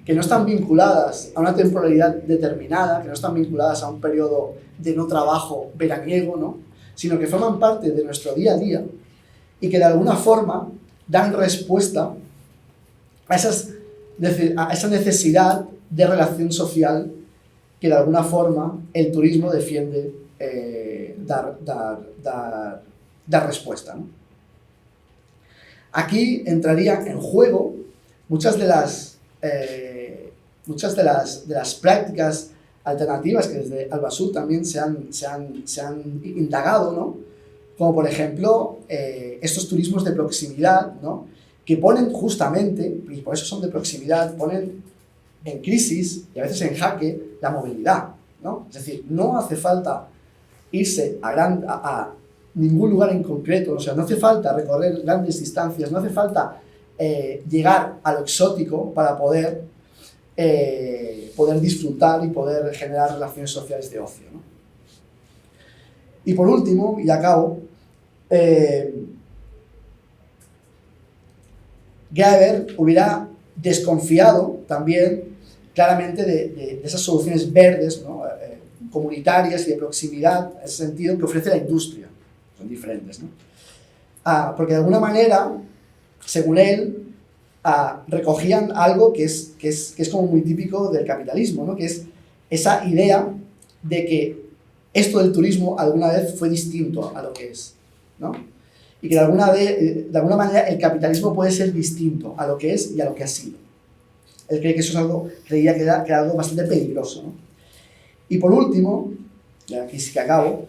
que no están vinculadas a una temporalidad determinada, que no están vinculadas a un periodo de no trabajo veraniego, ¿no? Sino que forman parte de nuestro día a día y que de alguna forma dan respuesta a esa necesidad de relación social que de alguna forma el turismo defiende dar respuesta, ¿no? Aquí entrarían en juego muchas de las prácticas alternativas que desde Albasur también se han indagado, ¿no? Como por ejemplo estos turismos de proximidad, ¿no? Que ponen justamente, y por eso son de proximidad, ponen en crisis y a veces en jaque la movilidad, ¿no? Es decir, no hace falta irse a ningún lugar en concreto, o sea, no hace falta recorrer grandes distancias, no hace falta llegar a lo exótico para poder disfrutar y poder generar relaciones sociales de ocio, ¿no? Y por último, y acabo, Graeber hubiera desconfiado también claramente de esas soluciones verdes, ¿no? Comunitarias y de proximidad, en ese sentido, que ofrece la industria. Son diferentes, ¿no? Porque de alguna manera, según él, recogían algo que es como muy típico del capitalismo, ¿no? Que es esa idea de que esto del turismo alguna vez fue distinto a lo que es, ¿no? Y que de alguna manera el capitalismo puede ser distinto a lo que es y a lo que ha sido. Él cree que eso es algo, creía que era algo bastante peligroso, ¿no? Y por último, y aquí sí que acabo,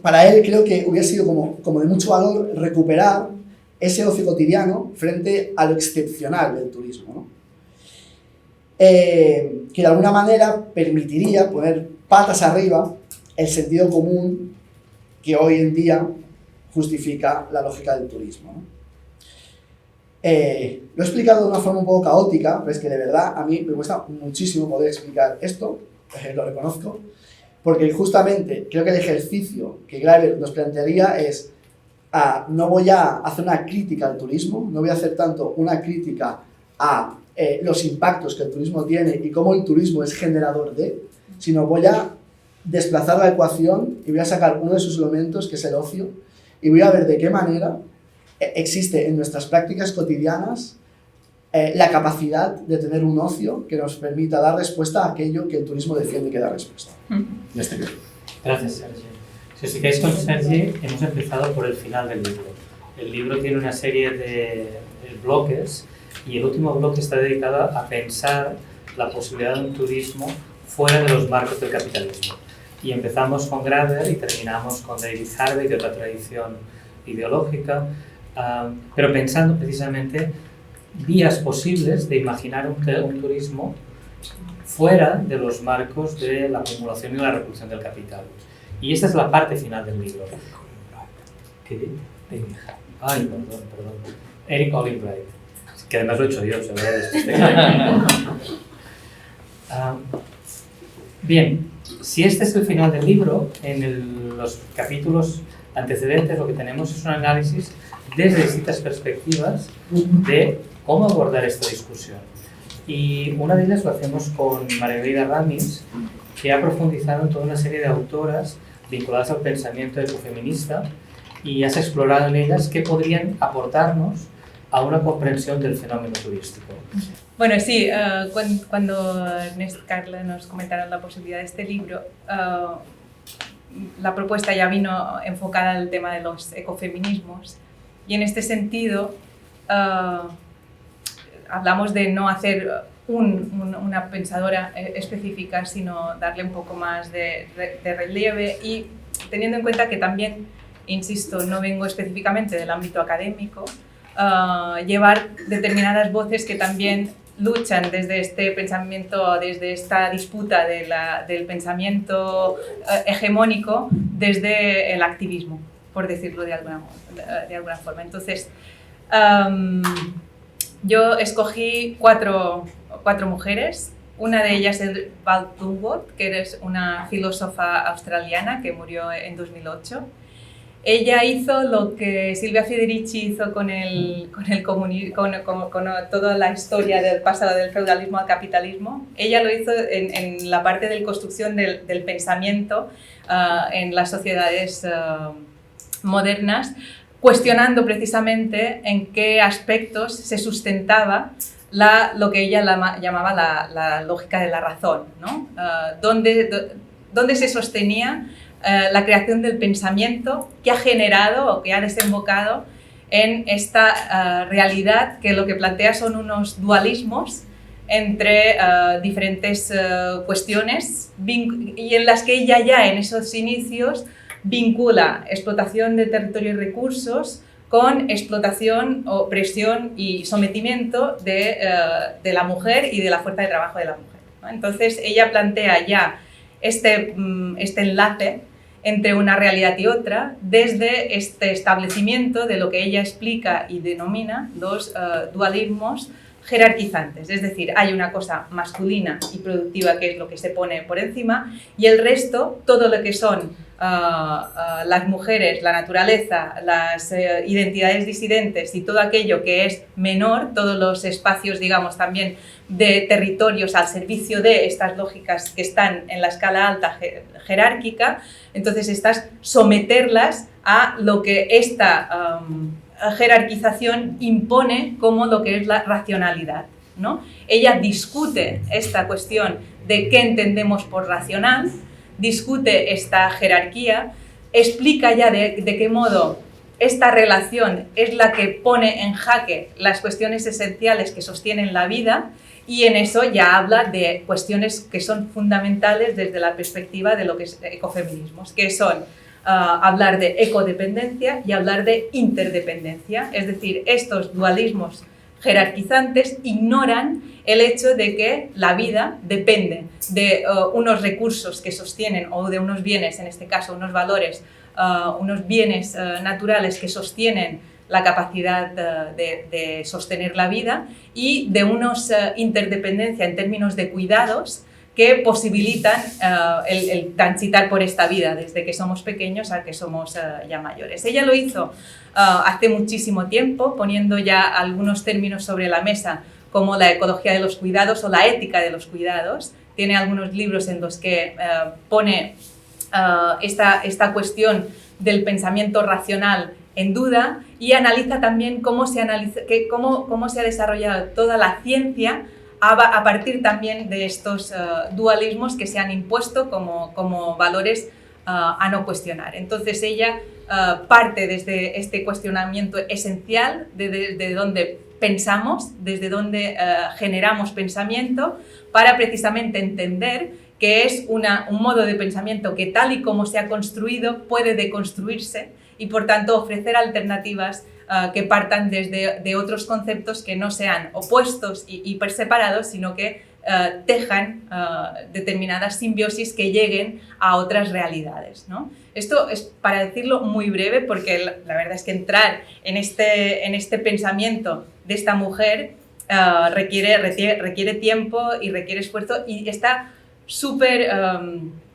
para él creo que hubiera sido como de mucho valor recuperar ese ocio cotidiano frente a lo excepcional del turismo, ¿no? Que de alguna manera permitiría poner patas arriba el sentido común que hoy en día justifica la lógica del turismo, ¿no? Lo he explicado de una forma un poco caótica, pero es que de verdad a mí me cuesta muchísimo poder explicar esto, lo reconozco, porque justamente creo que el ejercicio que Graeber nos plantearía es no voy a hacer una crítica al turismo, no voy a hacer tanto una crítica a los impactos que el turismo tiene y cómo el turismo es generador de, sino voy a desplazar la ecuación y voy a sacar uno de sus elementos, que es el ocio, y voy a ver de qué manera existe en nuestras prácticas cotidianas la capacidad de tener un ocio que nos permita dar respuesta a aquello que el turismo defiende que da respuesta. Gracias, Sergi. Si os fijáis con Sergi, hemos empezado por el final del libro. El libro tiene una serie de bloques y el último bloque está dedicado a pensar la posibilidad de un turismo fuera de los marcos del capitalismo. Y empezamos con Graeber y terminamos con David Harvey, de otra tradición ideológica, pero pensando precisamente vías posibles de imaginar un turismo fuera de los marcos de la acumulación y la reproducción del capital. Y esta es la parte final del libro. ¿Qué dice? Ay, perdón. Eric Olin Wright, que además lo he hecho yo, se lo voy a después. Bien, si este es el final del libro, en los capítulos antecedentes lo que tenemos es un análisis desde distintas perspectivas de cómo abordar esta discusión. Y una de ellas lo hacemos con Margarida Ramis, que ha profundizado en toda una serie de autoras vinculadas al pensamiento ecofeminista y has explorado en ellas qué podrían aportarnos a una comprensión del fenómeno turístico. Bueno, sí, cuando Ernest y Carla nos comentaron la posibilidad de este libro, la propuesta ya vino enfocada al tema de los ecofeminismos y en este sentido hablamos de no hacer una pensadora específica, sino darle un poco más de relieve y teniendo en cuenta que también, insisto, no vengo específicamente del ámbito académico, llevar determinadas voces que también luchan desde este pensamiento, desde esta disputa del pensamiento hegemónico, desde el activismo, por decirlo de alguna forma. Entonces, yo escogí cuatro mujeres. Una de ellas es Val Plumwood, que es una filósofa australiana que murió en 2008. Ella hizo lo que Silvia Federici hizo con toda la historia del pasado del feudalismo al capitalismo. Ella lo hizo en la parte de construcción del pensamiento en las sociedades modernas, cuestionando precisamente en qué aspectos se sustentaba lo que ella llamaba la lógica de la razón, ¿no? Donde se sostenía la creación del pensamiento que ha generado o que ha desembocado en esta realidad que lo que plantea son unos dualismos entre diferentes cuestiones y en las que ella ya en esos inicios vincula explotación de territorio y recursos con explotación, opresión y sometimiento de la mujer y de la fuerza de trabajo de la mujer, ¿no? Entonces ella plantea ya este enlace entre una realidad y otra desde este establecimiento de lo que ella explica y denomina los dualismos jerarquizantes, es decir, hay una cosa masculina y productiva que es lo que se pone por encima y el resto, todo lo que son las mujeres, la naturaleza, las identidades disidentes y todo aquello que es menor, todos los espacios, digamos, también de territorios al servicio de estas lógicas que están en la escala alta jerárquica, entonces estas someterlas a lo que esta jerarquización impone como lo que es la racionalidad, ¿no? Ella discute esta cuestión de qué entendemos por racional, discute esta jerarquía, explica ya de qué modo esta relación es la que pone en jaque las cuestiones esenciales que sostienen la vida y en eso ya habla de cuestiones que son fundamentales desde la perspectiva de lo que es ecofeminismos, que son hablar de ecodependencia y hablar de interdependencia, es decir, estos dualismos jerarquizantes ignoran el hecho de que la vida depende de unos recursos que sostienen o de unos bienes, en este caso unos valores, unos bienes naturales que sostienen la capacidad de sostener la vida y de unos interdependencia en términos de cuidados que posibilitan el transitar por esta vida desde que somos pequeños a que somos ya mayores. Ella lo hizo hace muchísimo tiempo, poniendo ya algunos términos sobre la mesa como la ecología de los cuidados o la ética de los cuidados. Tiene algunos libros en los que pone esta cuestión del pensamiento racional en duda y analiza también cómo se ha desarrollado toda la ciencia a partir también de estos dualismos que se han impuesto como valores a no cuestionar. Entonces ella parte desde este cuestionamiento esencial de dónde pensamos, desde dónde generamos pensamiento, para precisamente entender que es un modo de pensamiento que tal y como se ha construido puede deconstruirse y por tanto ofrecer alternativas que partan de otros conceptos que no sean opuestos y separados, sino que tejan determinadas simbiosis que lleguen a otras realidades, ¿no? Esto es para decirlo muy breve, porque la verdad es que entrar en este pensamiento de esta mujer requiere tiempo y requiere esfuerzo y está súper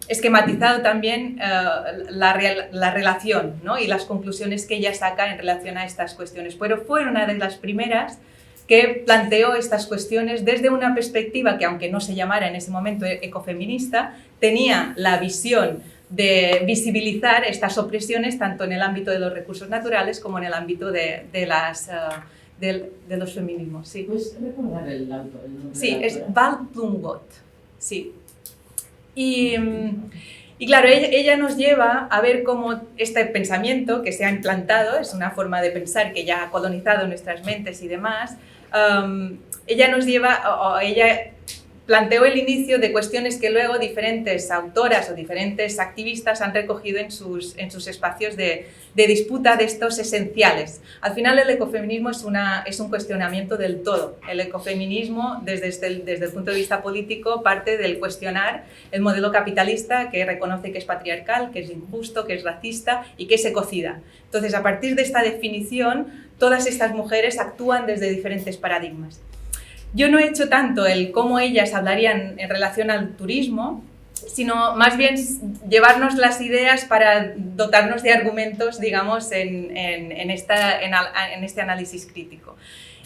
esquematizado también la relación, ¿no? Y las conclusiones que ella saca en relación a estas cuestiones. Pero fue una de las primeras que planteó estas cuestiones desde una perspectiva que, aunque no se llamara en ese momento ecofeminista, tenía la visión de visibilizar estas opresiones tanto en el ámbito de los recursos naturales como en el ámbito de los feminismos. Sí. ¿Puedes recordar el nombre? Sí, es Val Plumwood. Sí. Y claro, ella nos lleva a ver cómo este pensamiento que se ha implantado, es una forma de pensar que ya ha colonizado nuestras mentes y demás, ella nos lleva, ella planteó el inicio de cuestiones que luego diferentes autoras o diferentes activistas han recogido en sus espacios de disputa de estos esenciales. Al final el ecofeminismo es un cuestionamiento del todo. El ecofeminismo, desde el punto de vista político, parte del cuestionar el modelo capitalista que reconoce que es patriarcal, que es injusto, que es racista y que es ecocida. Entonces, a partir de esta definición, todas estas mujeres actúan desde diferentes paradigmas. Yo no he hecho tanto el cómo ellas hablarían en relación al turismo, sino más bien llevarnos las ideas para dotarnos de argumentos, digamos, en este análisis crítico.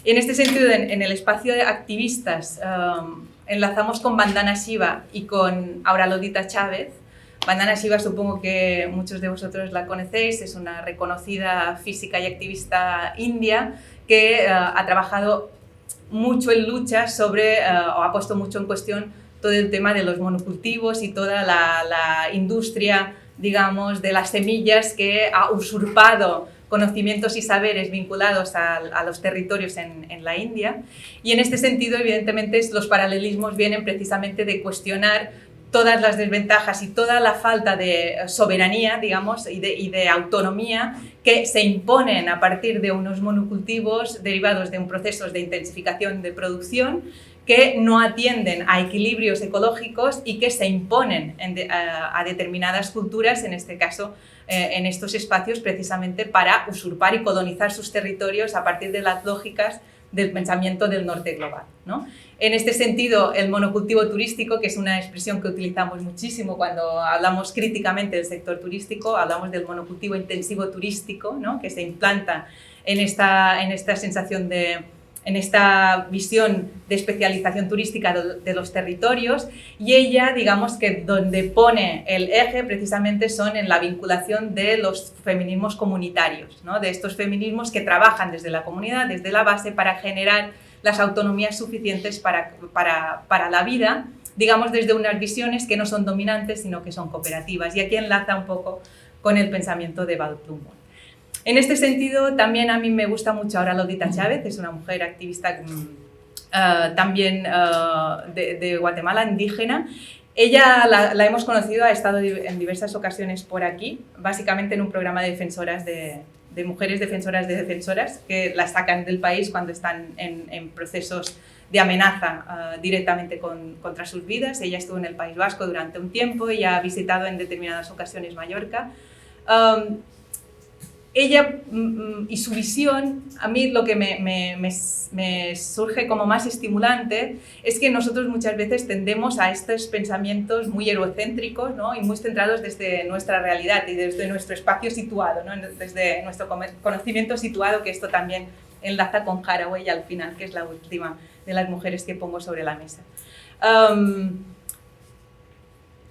En este sentido, en el espacio de activistas, enlazamos con Vandana Shiva y con Aura Lodita Chávez. Vandana Shiva supongo que muchos de vosotros la conocéis, es una reconocida física y activista india que ha trabajado mucho en lucha sobre, o ha puesto mucho en cuestión todo el tema de los monocultivos y toda la industria, digamos, de las semillas que ha usurpado conocimientos y saberes vinculados a los territorios en la India. Y en este sentido, evidentemente, los paralelismos vienen precisamente de cuestionar todas las desventajas y toda la falta de soberanía, digamos, y de autonomía que se imponen a partir de unos monocultivos derivados de un proceso de intensificación de producción que no atienden a equilibrios ecológicos y que se imponen a determinadas culturas, en este caso en estos espacios, precisamente para usurpar y colonizar sus territorios a partir de las lógicas del pensamiento del norte global, ¿no? En este sentido, el monocultivo turístico, que es una expresión que utilizamos muchísimo cuando hablamos críticamente del sector turístico, hablamos del monocultivo intensivo turístico, ¿no? Que se implanta en esta sensación en esta visión de especialización turística de los territorios, y ella, digamos que donde pone el eje precisamente son en la vinculación de los feminismos comunitarios, ¿no? De estos feminismos que trabajan desde la comunidad, desde la base, para generar las autonomías suficientes para la vida, digamos desde unas visiones que no son dominantes, sino que son cooperativas. Y aquí enlaza un poco con el pensamiento de Val Plummer. En este sentido, también a mí me gusta mucho Aura Lodita Chávez, es una mujer activista también de Guatemala, indígena. Ella la hemos conocido, ha estado en diversas ocasiones por aquí, básicamente en un programa de defensoras de mujeres defensoras de defensoras que las sacan del país cuando están en procesos de amenaza directamente contra sus vidas. Ella estuvo en el País Vasco durante un tiempo y ha visitado en determinadas ocasiones Mallorca. Ella y su visión, a mí lo que me surge como más estimulante es que nosotros muchas veces tendemos a estos pensamientos muy eurocéntricos, ¿no? Y muy centrados desde nuestra realidad y desde nuestro espacio situado, ¿no? Desde nuestro conocimiento situado, que esto también enlaza con Haraway al final, que es la última de las mujeres que pongo sobre la mesa.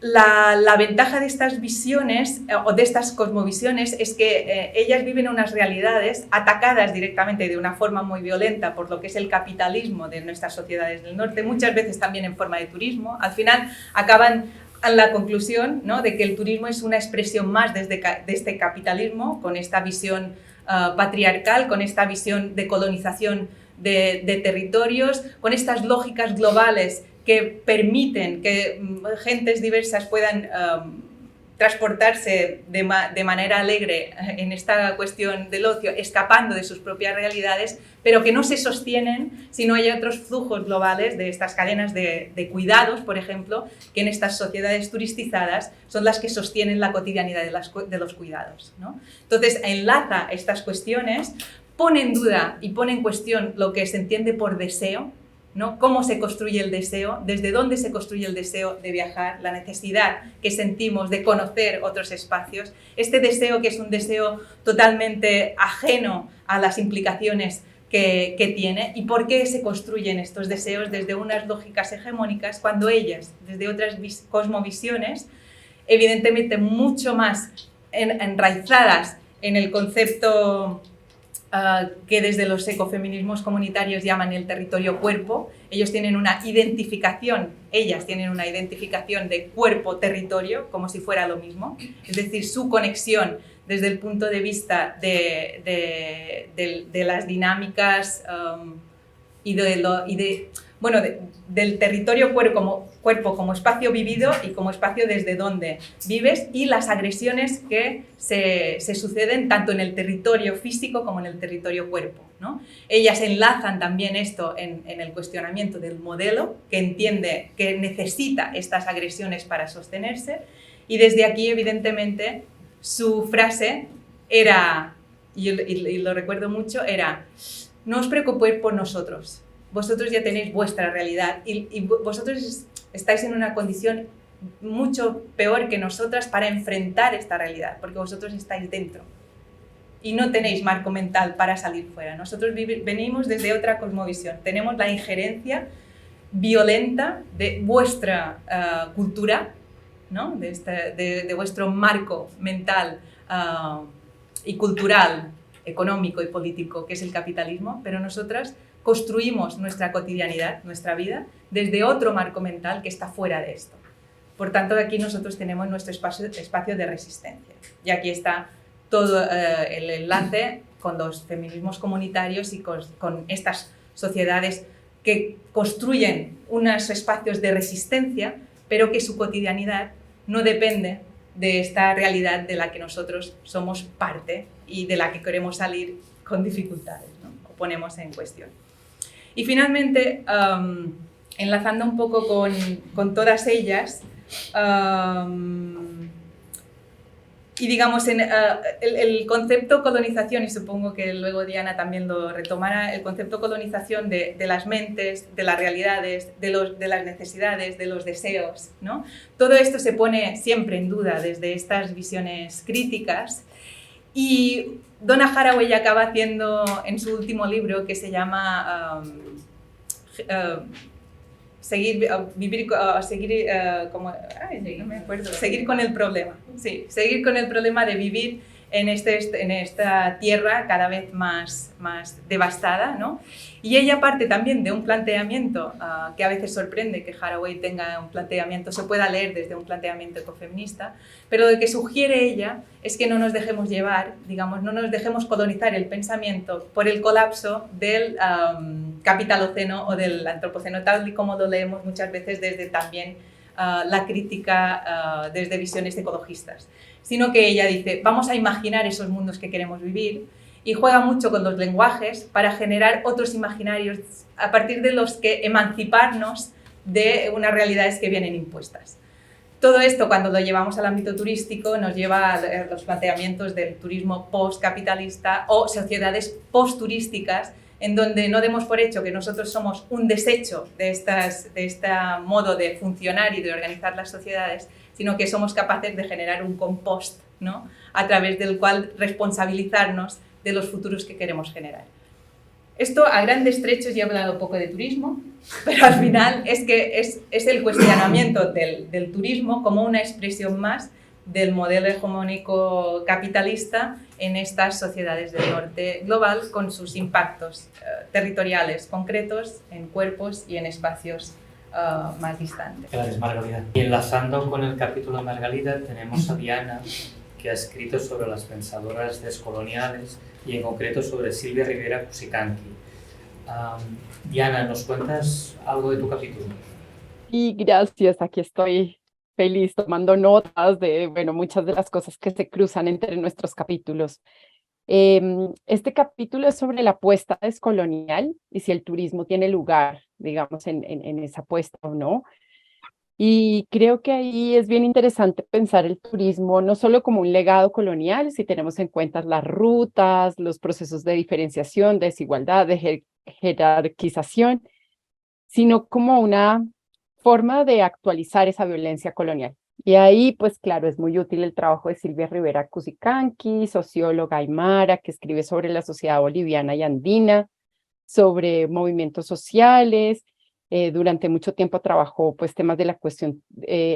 La ventaja de estas visiones o de estas cosmovisiones es que ellas viven unas realidades atacadas directamente de una forma muy violenta por lo que es el capitalismo de nuestras sociedades del norte, muchas veces también en forma de turismo. Al final acaban en la conclusión, ¿no?, de que el turismo es una expresión más de este capitalismo, con esta visión patriarcal, con esta visión de colonización de territorios, con estas lógicas globales que permiten que gentes diversas puedan transportarse de manera alegre en esta cuestión del ocio, escapando de sus propias realidades, pero que no se sostienen si no hay otros flujos globales de estas cadenas de cuidados, por ejemplo, que en estas sociedades turistizadas son las que sostienen la cotidianidad de los cuidados, ¿no? Entonces, enlaza estas cuestiones, pone en duda y pone en cuestión lo que se entiende por deseo, ¿no? Cómo se construye el deseo, desde dónde se construye el deseo de viajar, la necesidad que sentimos de conocer otros espacios, este deseo que es un deseo totalmente ajeno a las implicaciones que tiene, y por qué se construyen estos deseos desde unas lógicas hegemónicas cuando ellas, desde otras cosmovisiones, evidentemente mucho más enraizadas en el concepto que desde los ecofeminismos comunitarios llaman el territorio cuerpo. Ellas tienen una identificación de cuerpo-territorio como si fuera lo mismo, es decir, su conexión desde el punto de vista de las dinámicas y de bueno, del territorio cuerpo como espacio vivido y como espacio desde donde vives, y las agresiones que se suceden tanto en el territorio físico como en el territorio cuerpo, ¿no? Ellas enlazan también esto en el cuestionamiento del modelo, que entiende que necesita estas agresiones para sostenerse, y desde aquí, evidentemente, su frase era, y lo recuerdo mucho, era: no os preocupéis por nosotros, vosotros ya tenéis vuestra realidad y vosotros estáis en una condición mucho peor que nosotras para enfrentar esta realidad, porque vosotros estáis dentro y no tenéis marco mental para salir fuera. Nosotros venimos desde otra cosmovisión, tenemos la injerencia violenta de vuestra cultura, ¿no? de vuestro marco mental y cultural, económico y político, que es el capitalismo, pero nosotras construimos nuestra cotidianidad, nuestra vida, desde otro marco mental que está fuera de esto. Por tanto, aquí nosotros tenemos nuestro espacio de resistencia. Y aquí está todo el enlace con los feminismos comunitarios y con estas sociedades que construyen unos espacios de resistencia, pero que su cotidianidad no depende de esta realidad de la que nosotros somos parte y de la que queremos salir con dificultades, ¿no? O ponemos en cuestión. Y finalmente, enlazando un poco con todas ellas, y digamos, el concepto colonización, y supongo que luego Diana también lo retomará, el concepto colonización de las mentes, de las realidades, de las necesidades, de los deseos, ¿no? Todo esto se pone siempre en duda desde estas visiones críticas, y Donna Haraway acaba haciendo en su último libro, que se llama Seguir con el problema. Sí, seguir con el problema de vivir en esta tierra cada vez más devastada, ¿no? Y ella parte también de un planteamiento que a veces sorprende que Haraway tenga un planteamiento, se pueda leer desde un planteamiento ecofeminista, pero lo que sugiere ella es que no nos dejemos llevar, digamos, no nos dejemos colonizar el pensamiento por el colapso del capitaloceno o del antropoceno, tal y como lo leemos muchas veces desde también la crítica desde visiones ecologistas, sino que ella dice, vamos a imaginar esos mundos que queremos vivir, y juega mucho con los lenguajes para generar otros imaginarios a partir de los que emanciparnos de unas realidades que vienen impuestas. Todo esto, cuando lo llevamos al ámbito turístico, nos lleva a los planteamientos del turismo postcapitalista o sociedades postturísticas, en donde no demos por hecho que nosotros somos un desecho de este modo de funcionar y de organizar las sociedades, sino que somos capaces de generar un compost, ¿no? A través del cual responsabilizarnos de los futuros que queremos generar. Esto a grandes trechos, ya he hablado un poco de turismo, pero al final es el cuestionamiento del turismo como una expresión más del modelo hegemónico capitalista en estas sociedades del norte global, con sus impactos territoriales concretos en cuerpos y en espacios más distantes. Gracias, Margalida. Y enlazando con el capítulo de Margalida, tenemos a Diana, que ha escrito sobre las pensadoras descoloniales y en concreto sobre Silvia Rivera Cusicanqui. Diana, ¿nos cuentas algo de tu capítulo? Y gracias, aquí estoy feliz tomando notas de, bueno, muchas de las cosas que se cruzan entre nuestros capítulos. Este capítulo es sobre la apuesta descolonial y si el turismo tiene lugar, digamos, en esa apuesta o no. Y creo que ahí es bien interesante pensar el turismo no solo como un legado colonial, si tenemos en cuenta las rutas, los procesos de diferenciación, de desigualdad, de jerarquización, sino como una forma de actualizar esa violencia colonial. Y ahí, pues claro, es muy útil el trabajo de Silvia Rivera Cusicanqui, socióloga aymara, que escribe sobre la sociedad boliviana y andina, sobre movimientos sociales. Durante mucho tiempo trabajó pues temas de la cuestión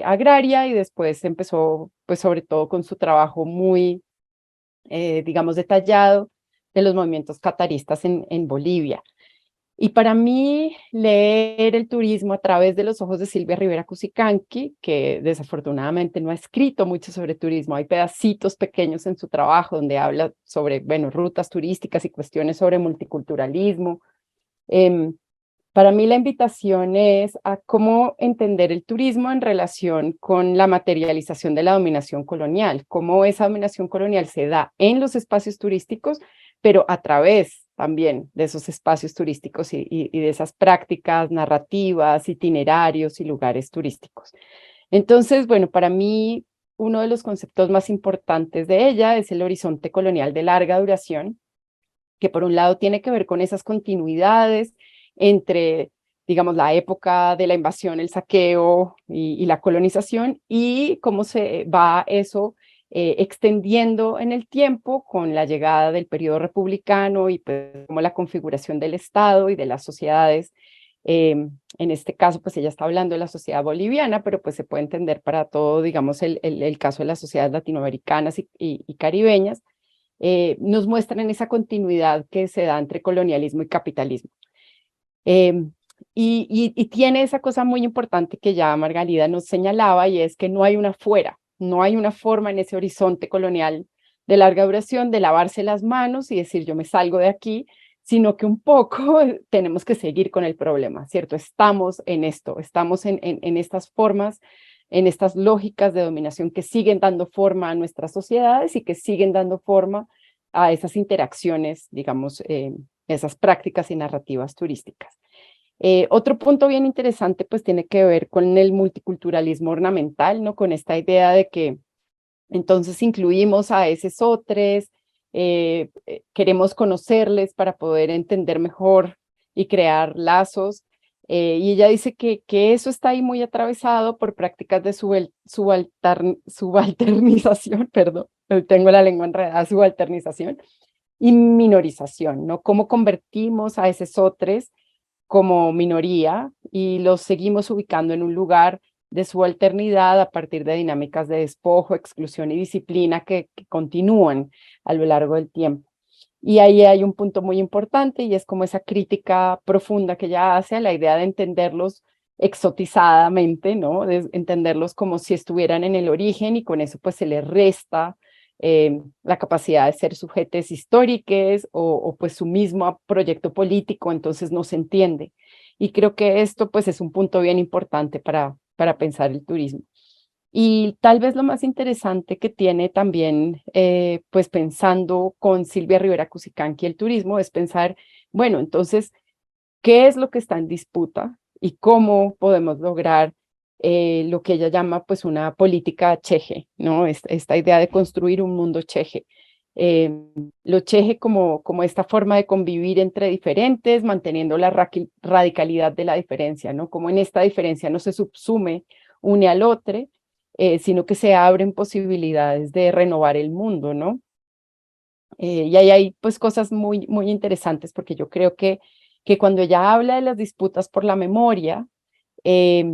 agraria y después empezó pues sobre todo con su trabajo muy, digamos, detallado de los movimientos cataristas en Bolivia. Y para mí, leer el turismo a través de los ojos de Silvia Rivera Cusicanqui, que desafortunadamente no ha escrito mucho sobre turismo, hay pedacitos pequeños en su trabajo donde habla sobre, bueno, rutas turísticas y cuestiones sobre multiculturalismo, Para mí la invitación es a cómo entender el turismo en relación con la materialización de la dominación colonial, cómo esa dominación colonial se da en los espacios turísticos, pero a través también de esos espacios turísticos y de esas prácticas narrativas, itinerarios y lugares turísticos. Entonces, bueno, para mí uno de los conceptos más importantes de ella es el horizonte colonial de larga duración, que por un lado tiene que ver con esas continuidades entre, digamos, la época de la invasión, el saqueo y la colonización, y cómo se va eso extendiendo en el tiempo con la llegada del periodo republicano y pues como la configuración del Estado y de las sociedades. En este caso, pues ella está hablando de la sociedad boliviana, pero pues se puede entender para todo, digamos, el caso de las sociedades latinoamericanas y caribeñas. Nos muestran esa continuidad que se da entre colonialismo y capitalismo. Y tiene esa cosa muy importante que ya Margarida nos señalaba, y es que no hay una fuera, no hay una forma en ese horizonte colonial de larga duración de lavarse las manos y decir yo me salgo de aquí, sino que un poco tenemos que seguir con el problema, ¿cierto? Estamos en esto, estamos en estas formas, en estas lógicas de dominación que siguen dando forma a nuestras sociedades y que siguen dando forma a esas interacciones, digamos, esas prácticas y narrativas turísticas. Otro punto bien interesante pues tiene que ver con el multiculturalismo ornamental, ¿no? Con esta idea de que entonces incluimos a esos otros, queremos conocerles para poder entender mejor y crear lazos. Y ella dice que eso está ahí muy atravesado por prácticas de subalternización, perdón, tengo la lengua enredada, subalternización y minorización, ¿no? Cómo convertimos a esos otros como minoría y los seguimos ubicando en un lugar de subalternidad a partir de dinámicas de despojo, exclusión y disciplina que continúan a lo largo del tiempo. Y ahí hay un punto muy importante y es como esa crítica profunda que ella hace a la idea de entenderlos exotizadamente, ¿no? De entenderlos como si estuvieran en el origen y con eso pues se les resta la capacidad de ser sujetos históricos o pues su mismo proyecto político, entonces no se entiende. Y creo que esto pues es un punto bien importante para pensar el turismo. Y tal vez lo más interesante que tiene también, pues pensando con Silvia Rivera Cusicanqui el turismo, es pensar, bueno, entonces, ¿qué es lo que está en disputa y cómo podemos lograr lo que ella llama pues una política cheje, ¿no? Esta idea de construir un mundo cheje. Eh, lo cheje como esta forma de convivir entre diferentes, manteniendo la radicalidad de la diferencia, ¿no? Como en esta diferencia no se subsume une al otro, sino que se abren posibilidades de renovar el mundo, ¿no? Y ahí hay pues cosas muy, muy interesantes porque yo creo que cuando ella habla de las disputas por la memoria, eh,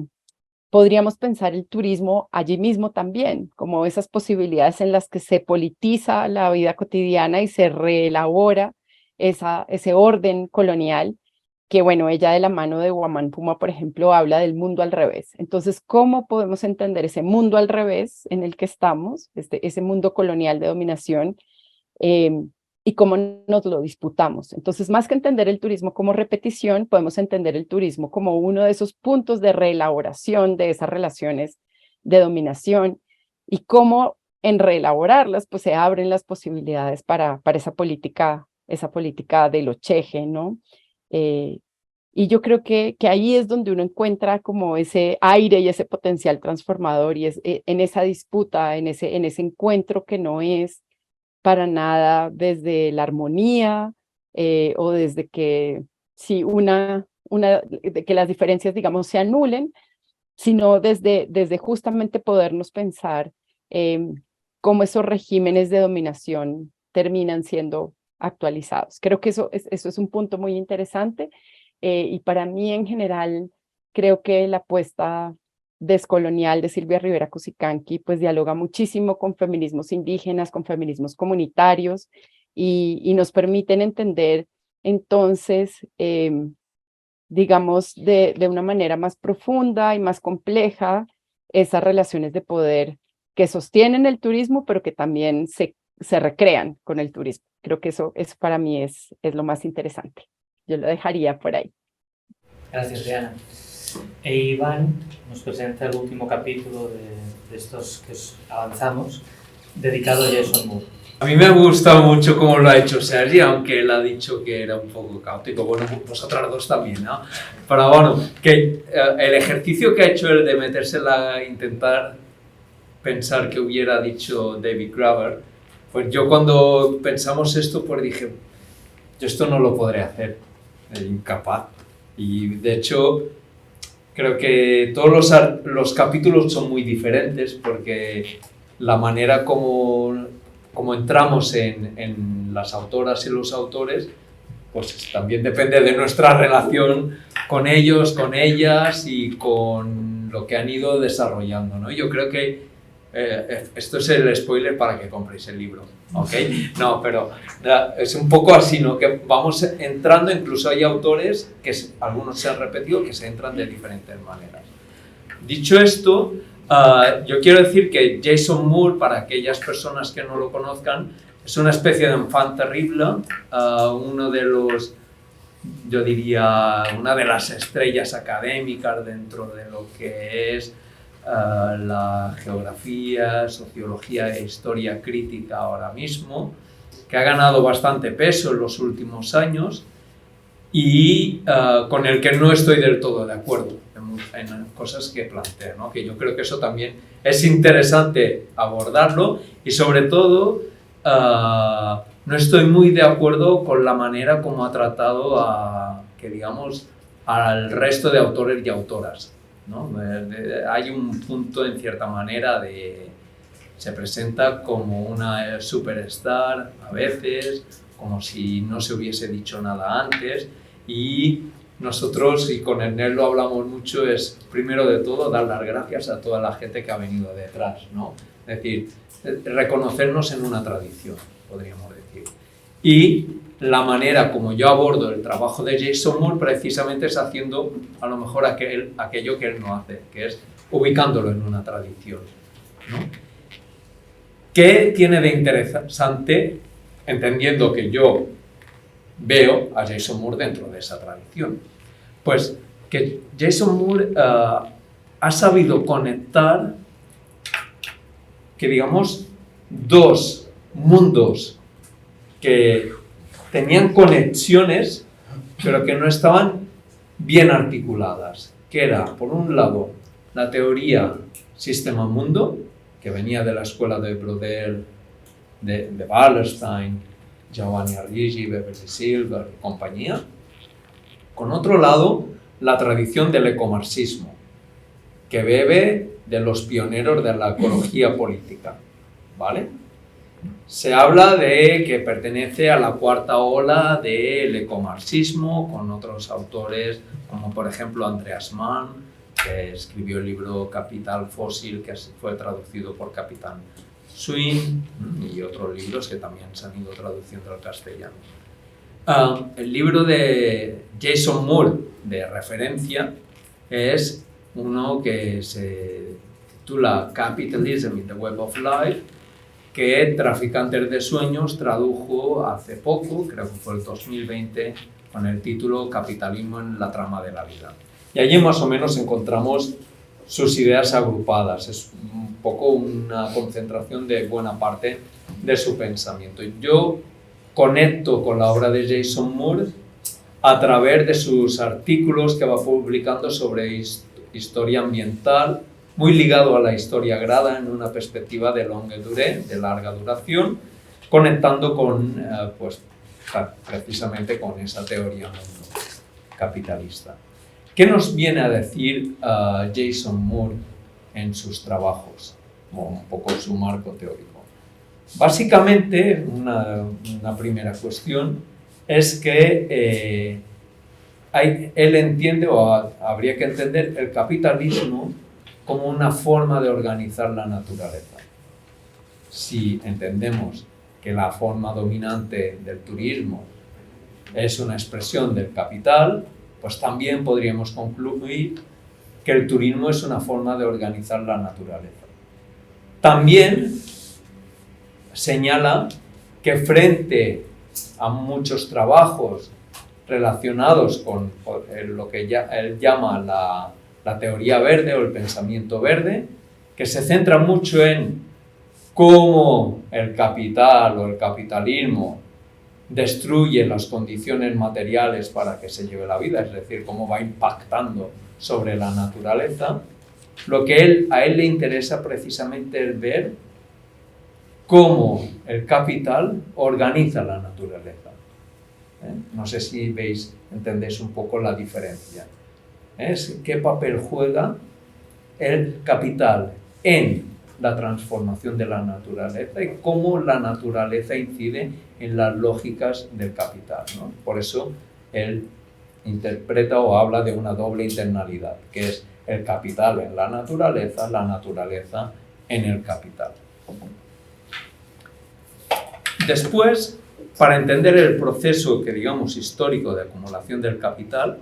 podríamos pensar el turismo allí mismo también, como esas posibilidades en las que se politiza la vida cotidiana y se reelabora ese orden colonial, que bueno, ella de la mano de Guamán Puma, por ejemplo, habla del mundo al revés. Entonces, ¿cómo podemos entender ese mundo al revés en el que estamos, ese mundo colonial de dominación? Y cómo nos lo disputamos. Entonces, más que entender el turismo como repetición, podemos entender el turismo como uno de esos puntos de reelaboración de esas relaciones de dominación y cómo en reelaborarlas, pues se abren las posibilidades para esa política de lo cheje, ¿no? Y yo creo que ahí es donde uno encuentra como ese aire y ese potencial transformador y es en esa disputa, en ese encuentro que no es para nada desde la armonía o desde que si de que las diferencias, digamos, se anulen, sino desde justamente podernos pensar cómo esos regímenes de dominación terminan siendo actualizados. Creo que eso es un punto muy interesante y para mí en general creo que la apuesta descolonial de Silvia Rivera Cusicanqui pues dialoga muchísimo con feminismos indígenas, con feminismos comunitarios y nos permiten entender entonces digamos, de una manera más profunda y más compleja esas relaciones de poder que sostienen el turismo, pero que también se recrean con el turismo. Creo que eso para mí es lo más interesante. Yo lo dejaría por ahí. Gracias, Diana. E Iván nos presenta el último capítulo de estos que avanzamos, dedicado a Jason Moore. A mí me ha gustado mucho cómo lo ha hecho Sergi, aunque él ha dicho que era un poco caótico. Bueno, vosotras dos también, ¿no? Pero bueno, que el ejercicio que ha hecho él de metérsela a intentar pensar que hubiera dicho David Graeber, pues yo cuando pensamos esto, pues dije, yo esto no lo podré hacer, incapaz. Y de hecho, creo que todos los capítulos son muy diferentes porque la manera como entramos en las autoras y los autores, pues también depende de nuestra relación con ellos, con ellas y con lo que han ido desarrollando, ¿no? Yo creo que esto es el spoiler para que compréis el libro, ¿ok? No, pero es un poco así, ¿no? Que vamos entrando, incluso hay autores, que algunos se han repetido, que se entran de diferentes maneras. Dicho esto, yo quiero decir que Jason Moore, para aquellas personas que no lo conozcan, es una especie de enfant terrible, uno de los, yo diría, una de las estrellas académicas dentro de lo que es la geografía, sociología e historia crítica ahora mismo, que ha ganado bastante peso en los últimos años y con el que no estoy del todo de acuerdo en cosas que plantea, ¿no? Que yo creo que eso también es interesante abordarlo y sobre todo no estoy muy de acuerdo con la manera como ha tratado al resto de autores y autoras, ¿no? Hay un punto en cierta manera se presenta como una superstar a veces, como si no se hubiese dicho nada antes, y nosotros, y con Ernest lo hablamos mucho, es primero de todo dar las gracias a toda la gente que ha venido detrás, ¿no? Es decir, reconocernos en una tradición, podríamos decir. Y la manera como yo abordo el trabajo de Jason Moore precisamente es haciendo a lo mejor aquello que él no hace, que es ubicándolo en una tradición, ¿no? ¿Qué tiene de interesante, entendiendo que yo veo a Jason Moore dentro de esa tradición? Pues que Jason Moore ha sabido conectar, que digamos, dos mundos que tenían conexiones, pero que no estaban bien articuladas, que era, por un lado, la teoría sistema-mundo, que venía de la escuela de Brodel, de Wallerstein, Giovanni Arrighi, Beverly Silver y compañía. Con otro lado, la tradición del ecomarxismo, que bebe de los pioneros de la ecología política, ¿vale? Se habla de que pertenece a la cuarta ola del ecomarxismo, con otros autores como por ejemplo Andreas Mann, que escribió el libro Capital Fósil, que fue traducido por Capitán Swing, y otros libros que también se han ido traduciendo al castellano. El libro de Jason Moore de referencia es uno que se titula Capitalism in the Web of Life, que Traficantes de Sueños tradujo hace poco, creo que fue el 2020, con el título Capitalismo en la trama de la vida. Y allí más o menos encontramos sus ideas agrupadas, es un poco una concentración de buena parte de su pensamiento. Yo conecto con la obra de Jason Moore a través de sus artículos que va publicando sobre historia ambiental, muy ligado a la historia agrada en una perspectiva de longue durée, de larga duración, conectando con, pues, precisamente con esa teoría capitalista. ¿Qué nos viene a decir Jason Moore en sus trabajos? Bueno, un poco su marco teórico. Básicamente, una primera cuestión es que él entiende, o habría que entender, el capitalismo como una forma de organizar la naturaleza. Si entendemos que la forma dominante del turismo es una expresión del capital, pues también podríamos concluir que el turismo es una forma de organizar la naturaleza. También señala que frente a muchos trabajos relacionados con lo que él llama la teoría verde o el pensamiento verde, que se centra mucho en cómo el capital o el capitalismo destruye las condiciones materiales para que se lleve la vida, es decir, cómo va impactando sobre la naturaleza. Lo que a él le interesa precisamente es ver cómo el capital organiza la naturaleza. No sé si entendéis un poco la diferencia. ¿Qué papel juega el capital en la transformación de la naturaleza y cómo la naturaleza incide en las lógicas del capital, ¿no? Por eso él interpreta o habla de una doble internalidad, que es el capital en la naturaleza en el capital. Después, para entender el proceso que digamos histórico de acumulación del capital,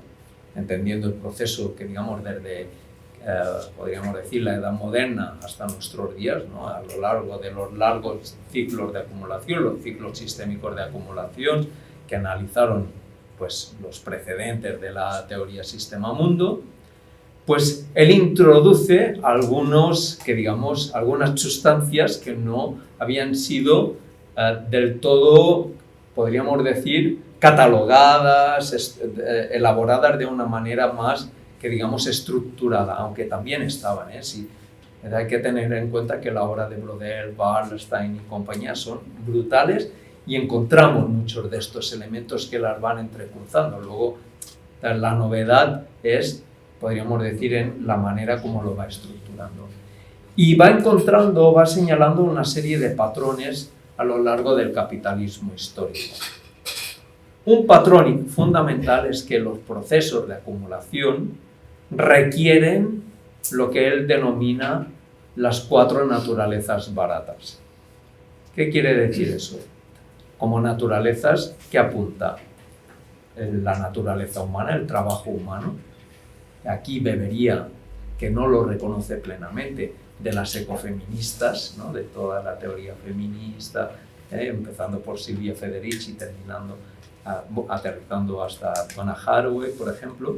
entendiendo el proceso que digamos desde podríamos decir la edad moderna hasta nuestros días, ¿no? A lo largo de los largos ciclos de acumulación, los ciclos sistémicos de acumulación que analizaron pues, los precedentes de la teoría sistema-mundo, pues él introduce algunas sustancias que no habían sido del todo, podríamos decir, catalogadas, elaboradas de una manera más que digamos estructurada, aunque también estaban, sí. Hay que tener en cuenta que la obra de Brodel, Wallerstein y compañía son brutales y encontramos muchos de estos elementos que las van entrecruzando. Luego, la novedad es, podríamos decir, en la manera como lo va estructurando. Y va señalando una serie de patrones a lo largo del capitalismo histórico. Un patrón fundamental es que los procesos de acumulación requieren lo que él denomina las 4 naturalezas baratas. ¿Qué quiere decir eso? Como naturalezas que apunta la naturaleza humana, el trabajo humano. Aquí bebería, que no lo reconoce plenamente, de las ecofeministas, ¿no? De toda la teoría feminista, empezando por Silvia Federici y terminando, aterrizando hasta Donna Haraway, por ejemplo.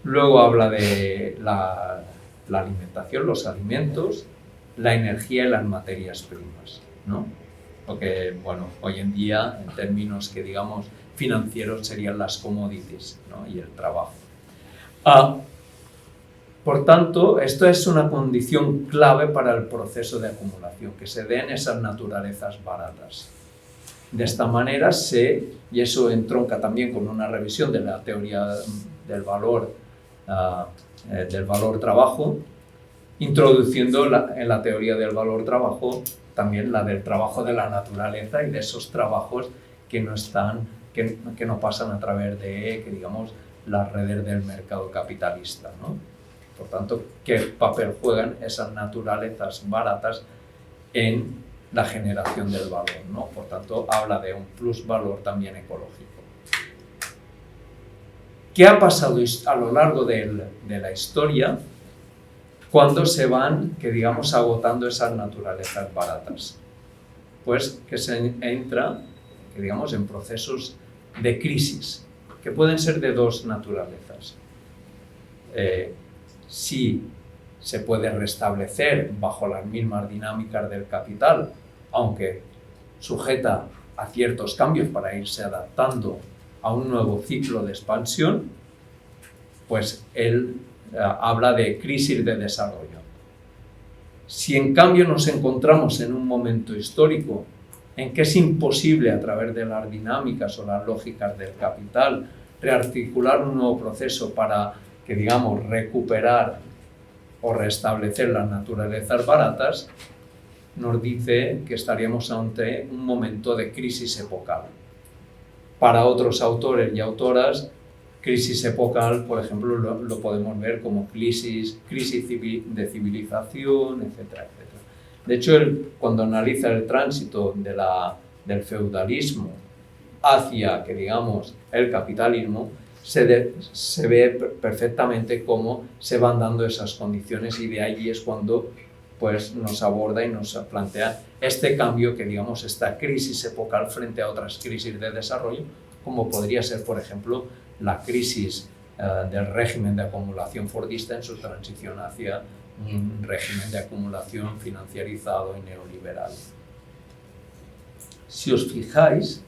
Luego habla de la alimentación, los alimentos, la energía y las materias primas, ¿no? Porque, bueno, hoy en día, en términos que digamos financieros, serían las commodities, ¿no? Y el trabajo. Por tanto, esto es una condición clave para el proceso de acumulación, que se den esas naturalezas baratas. De esta manera y eso entronca también con una revisión de la teoría del valor trabajo, introduciendo en la teoría del valor trabajo también la del trabajo de la naturaleza y de esos trabajos que no pasan a través de, que digamos, las redes del mercado capitalista, ¿no? Por tanto, ¿qué papel juegan esas naturalezas baratas en la generación del valor, ¿no? Por tanto, habla de un plusvalor también ecológico. ¿Qué ha pasado a lo largo de la historia cuando se van, que digamos, agotando esas naturalezas baratas? Pues que se entra, que digamos, en procesos de crisis, que pueden ser de 2 naturalezas. Si se puede restablecer bajo las mismas dinámicas del capital, aunque sujeta a ciertos cambios para irse adaptando a un nuevo ciclo de expansión, pues él habla de crisis de desarrollo. Si en cambio nos encontramos en un momento histórico en que es imposible a través de las dinámicas o las lógicas del capital rearticular un nuevo proceso para, que digamos, recuperar o restablecer las naturalezas baratas, nos dice que estaríamos ante un momento de crisis epocal. Para otros autores y autoras, crisis epocal, por ejemplo, lo podemos ver como crisis de civilización, etcétera, etcétera. De hecho, cuando analiza el tránsito del feudalismo hacia, que digamos, el capitalismo, se ve perfectamente cómo se van dando esas condiciones y de allí es cuando pues nos aborda y nos plantea este cambio que, digamos, esta crisis epocal frente a otras crisis de desarrollo, como podría ser, por ejemplo, la crisis del régimen de acumulación fordista en su transición hacia un régimen de acumulación financiarizado y neoliberal. Si os fijáis,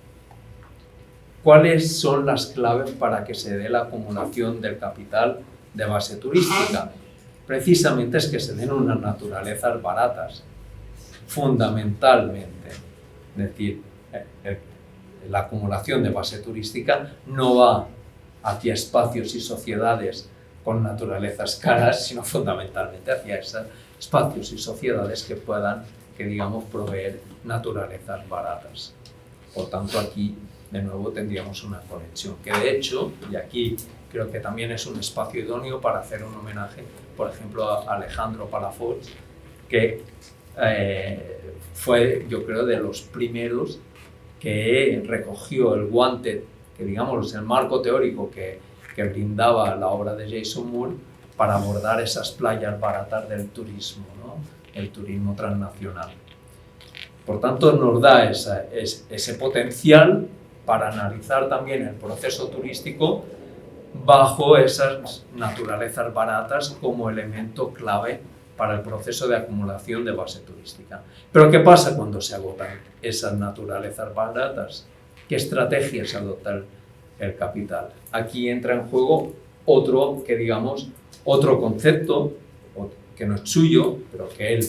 ¿cuáles son las claves para que se dé la acumulación del capital de base turística? Precisamente es que se den unas naturalezas baratas, fundamentalmente. Es decir, la acumulación de base turística no va hacia espacios y sociedades con naturalezas caras, sino fundamentalmente hacia esos espacios y sociedades que puedan, que digamos, proveer naturalezas baratas. Por tanto, aquí de nuevo tendríamos una conexión, que de hecho, y aquí creo que también es un espacio idóneo para hacer un homenaje, por ejemplo, a Alejandro Palafox, que fue, yo creo, de los primeros que recogió el guante, que digamos, el marco teórico que brindaba la obra de Jason Moore para abordar esas playas baratas del turismo, ¿no? El turismo transnacional. Por tanto, nos da ese potencial para analizar también el proceso turístico bajo esas naturalezas baratas como elemento clave para el proceso de acumulación de base turística. Pero ¿qué pasa cuando se agotan esas naturalezas baratas? ¿Qué estrategias adopta el capital? Aquí entra en juego otro concepto que no es suyo, pero que él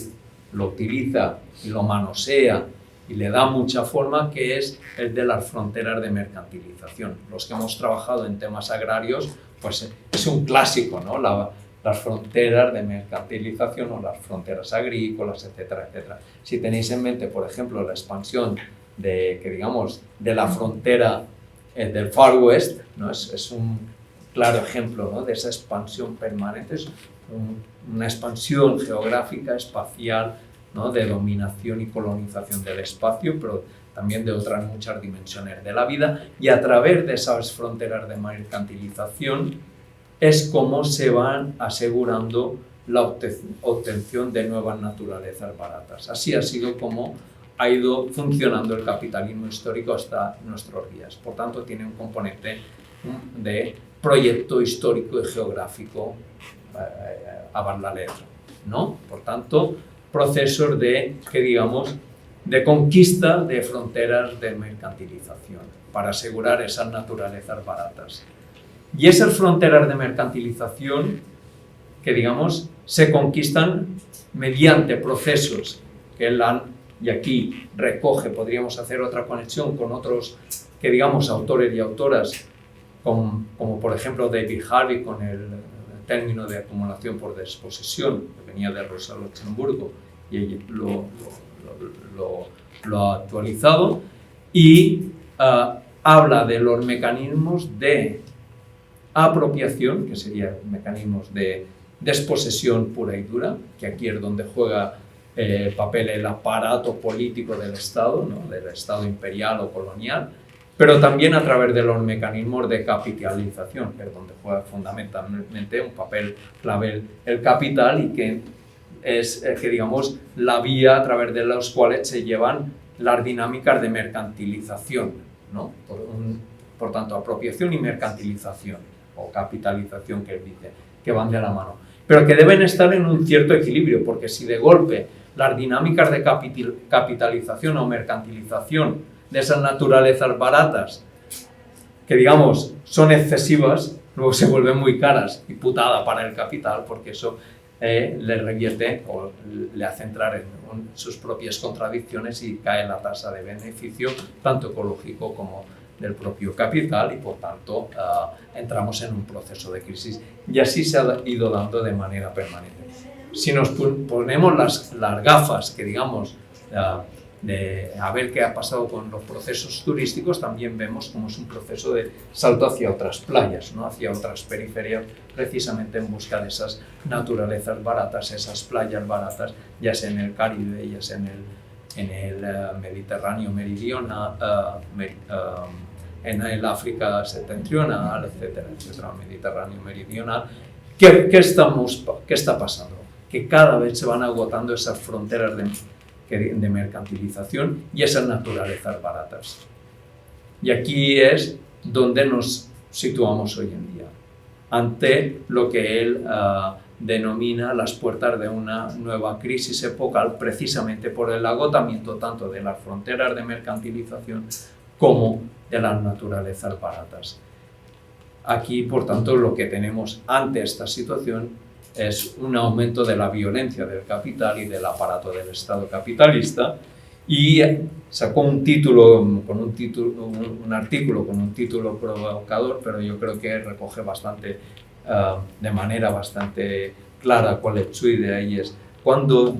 lo utiliza y lo manosea y le da mucha forma, que es el de las fronteras de mercantilización. Los que hemos trabajado en temas agrarios, pues es un clásico, ¿no? Las fronteras de mercantilización o las fronteras agrícolas, etcétera, etcétera. Si tenéis en mente, por ejemplo, la expansión de la frontera del Far West, ¿no? Es un claro ejemplo, ¿no? De esa expansión permanente, es una expansión geográfica, espacial, ¿no? De dominación y colonización del espacio, pero también de otras muchas dimensiones de la vida, y a través de esas fronteras de mercantilización es como se van asegurando la obtención de nuevas naturalezas baratas. Así ha sido como ha ido funcionando el capitalismo histórico hasta nuestros días. Por tanto, tiene un componente de proyecto histórico y geográfico a la letra, ¿no? Por tanto, procesos de conquista de fronteras de mercantilización para asegurar esas naturalezas baratas. Y esas fronteras de mercantilización se conquistan mediante procesos que él y aquí recoge, podríamos hacer otra conexión con otros autores y autoras, como por ejemplo David Harvey con el término de acumulación por desposesión, que venía de Rosa Luxemburgo, y lo ha actualizado, y habla de los mecanismos de apropiación, que serían mecanismos de desposesión pura y dura, que aquí es donde juega el papel el aparato político del Estado, ¿no? Del Estado imperial o colonial, pero también a través de los mecanismos de capitalización, que es donde juega fundamentalmente un papel clave el capital, y que es la vía a través de los cuales se llevan las dinámicas de mercantilización, ¿no? Por tanto, apropiación y mercantilización, o capitalización, que él dice, que van de la mano, pero que deben estar en un cierto equilibrio, porque si de golpe las dinámicas de capitalización o mercantilización de esas naturalezas baratas, que son excesivas, luego se vuelven muy caras y putada para el capital, porque eso le revierte o le hace entrar en sus propias contradicciones y cae la tasa de beneficio, tanto ecológico como del propio capital, y por tanto entramos en un proceso de crisis. Y así se ha ido dando de manera permanente. Si nos ponemos las gafas, de a ver qué ha pasado con los procesos turísticos, también vemos como es un proceso de salto hacia otras playas, ¿no? Hacia otras periferias, precisamente en busca de esas naturalezas baratas, esas playas baratas, ya sea en el Caribe, ya sea en el Mediterráneo meridional, en el África septentrional, etcétera, etcétera, Mediterráneo meridional. ¿Qué está pasando? que cada vez se van agotando esas fronteras de mercantilización y esas naturalezas baratas. Y aquí es donde nos situamos hoy en día, ante lo que él denomina las puertas de una nueva crisis epocal, precisamente por el agotamiento tanto de las fronteras de mercantilización como de las naturalezas baratas. Aquí, por tanto, lo que tenemos ante esta situación es un aumento de la violencia del capital y del aparato del Estado capitalista, y sacó un artículo con un título provocador, pero yo creo que recoge bastante, de manera bastante clara cuál es su idea, y es cuando,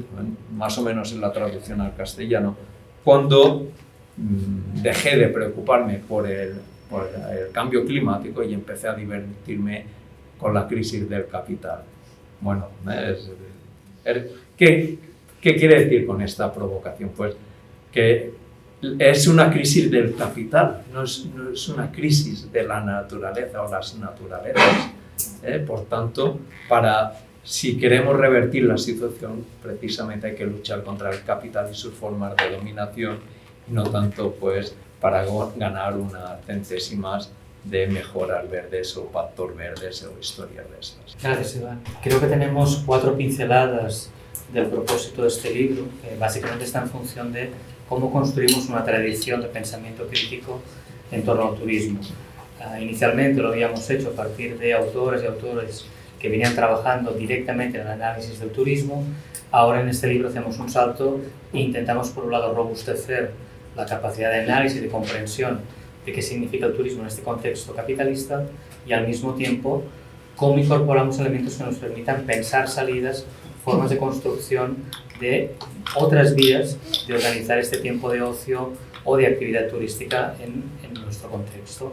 más o menos en la traducción al castellano, cuando dejé de preocuparme por el cambio climático y empecé a divertirme con la crisis del capital. Bueno, ¿qué quiere decir con esta provocación? Pues que es una crisis del capital, no es una crisis de la naturaleza o las naturalezas. Por tanto, si queremos revertir la situación, precisamente hay que luchar contra el capital y sus formas de dominación, y no tanto pues para ganar una centésimas de mejoras verdes o pactos verdes o historias de estas. Gracias, Iván. Creo que tenemos 4 pinceladas del propósito de este libro, que básicamente está en función de cómo construimos una tradición de pensamiento crítico en torno al turismo. Inicialmente lo habíamos hecho a partir de autores y autores que venían trabajando directamente en el análisis del turismo. Ahora en este libro hacemos un salto e intentamos, por un lado, robustecer la capacidad de análisis y de comprensión de qué significa el turismo en este contexto capitalista, y al mismo tiempo cómo incorporamos elementos que nos permitan pensar salidas, formas de construcción de otras vías de organizar este tiempo de ocio o de actividad turística en nuestro contexto.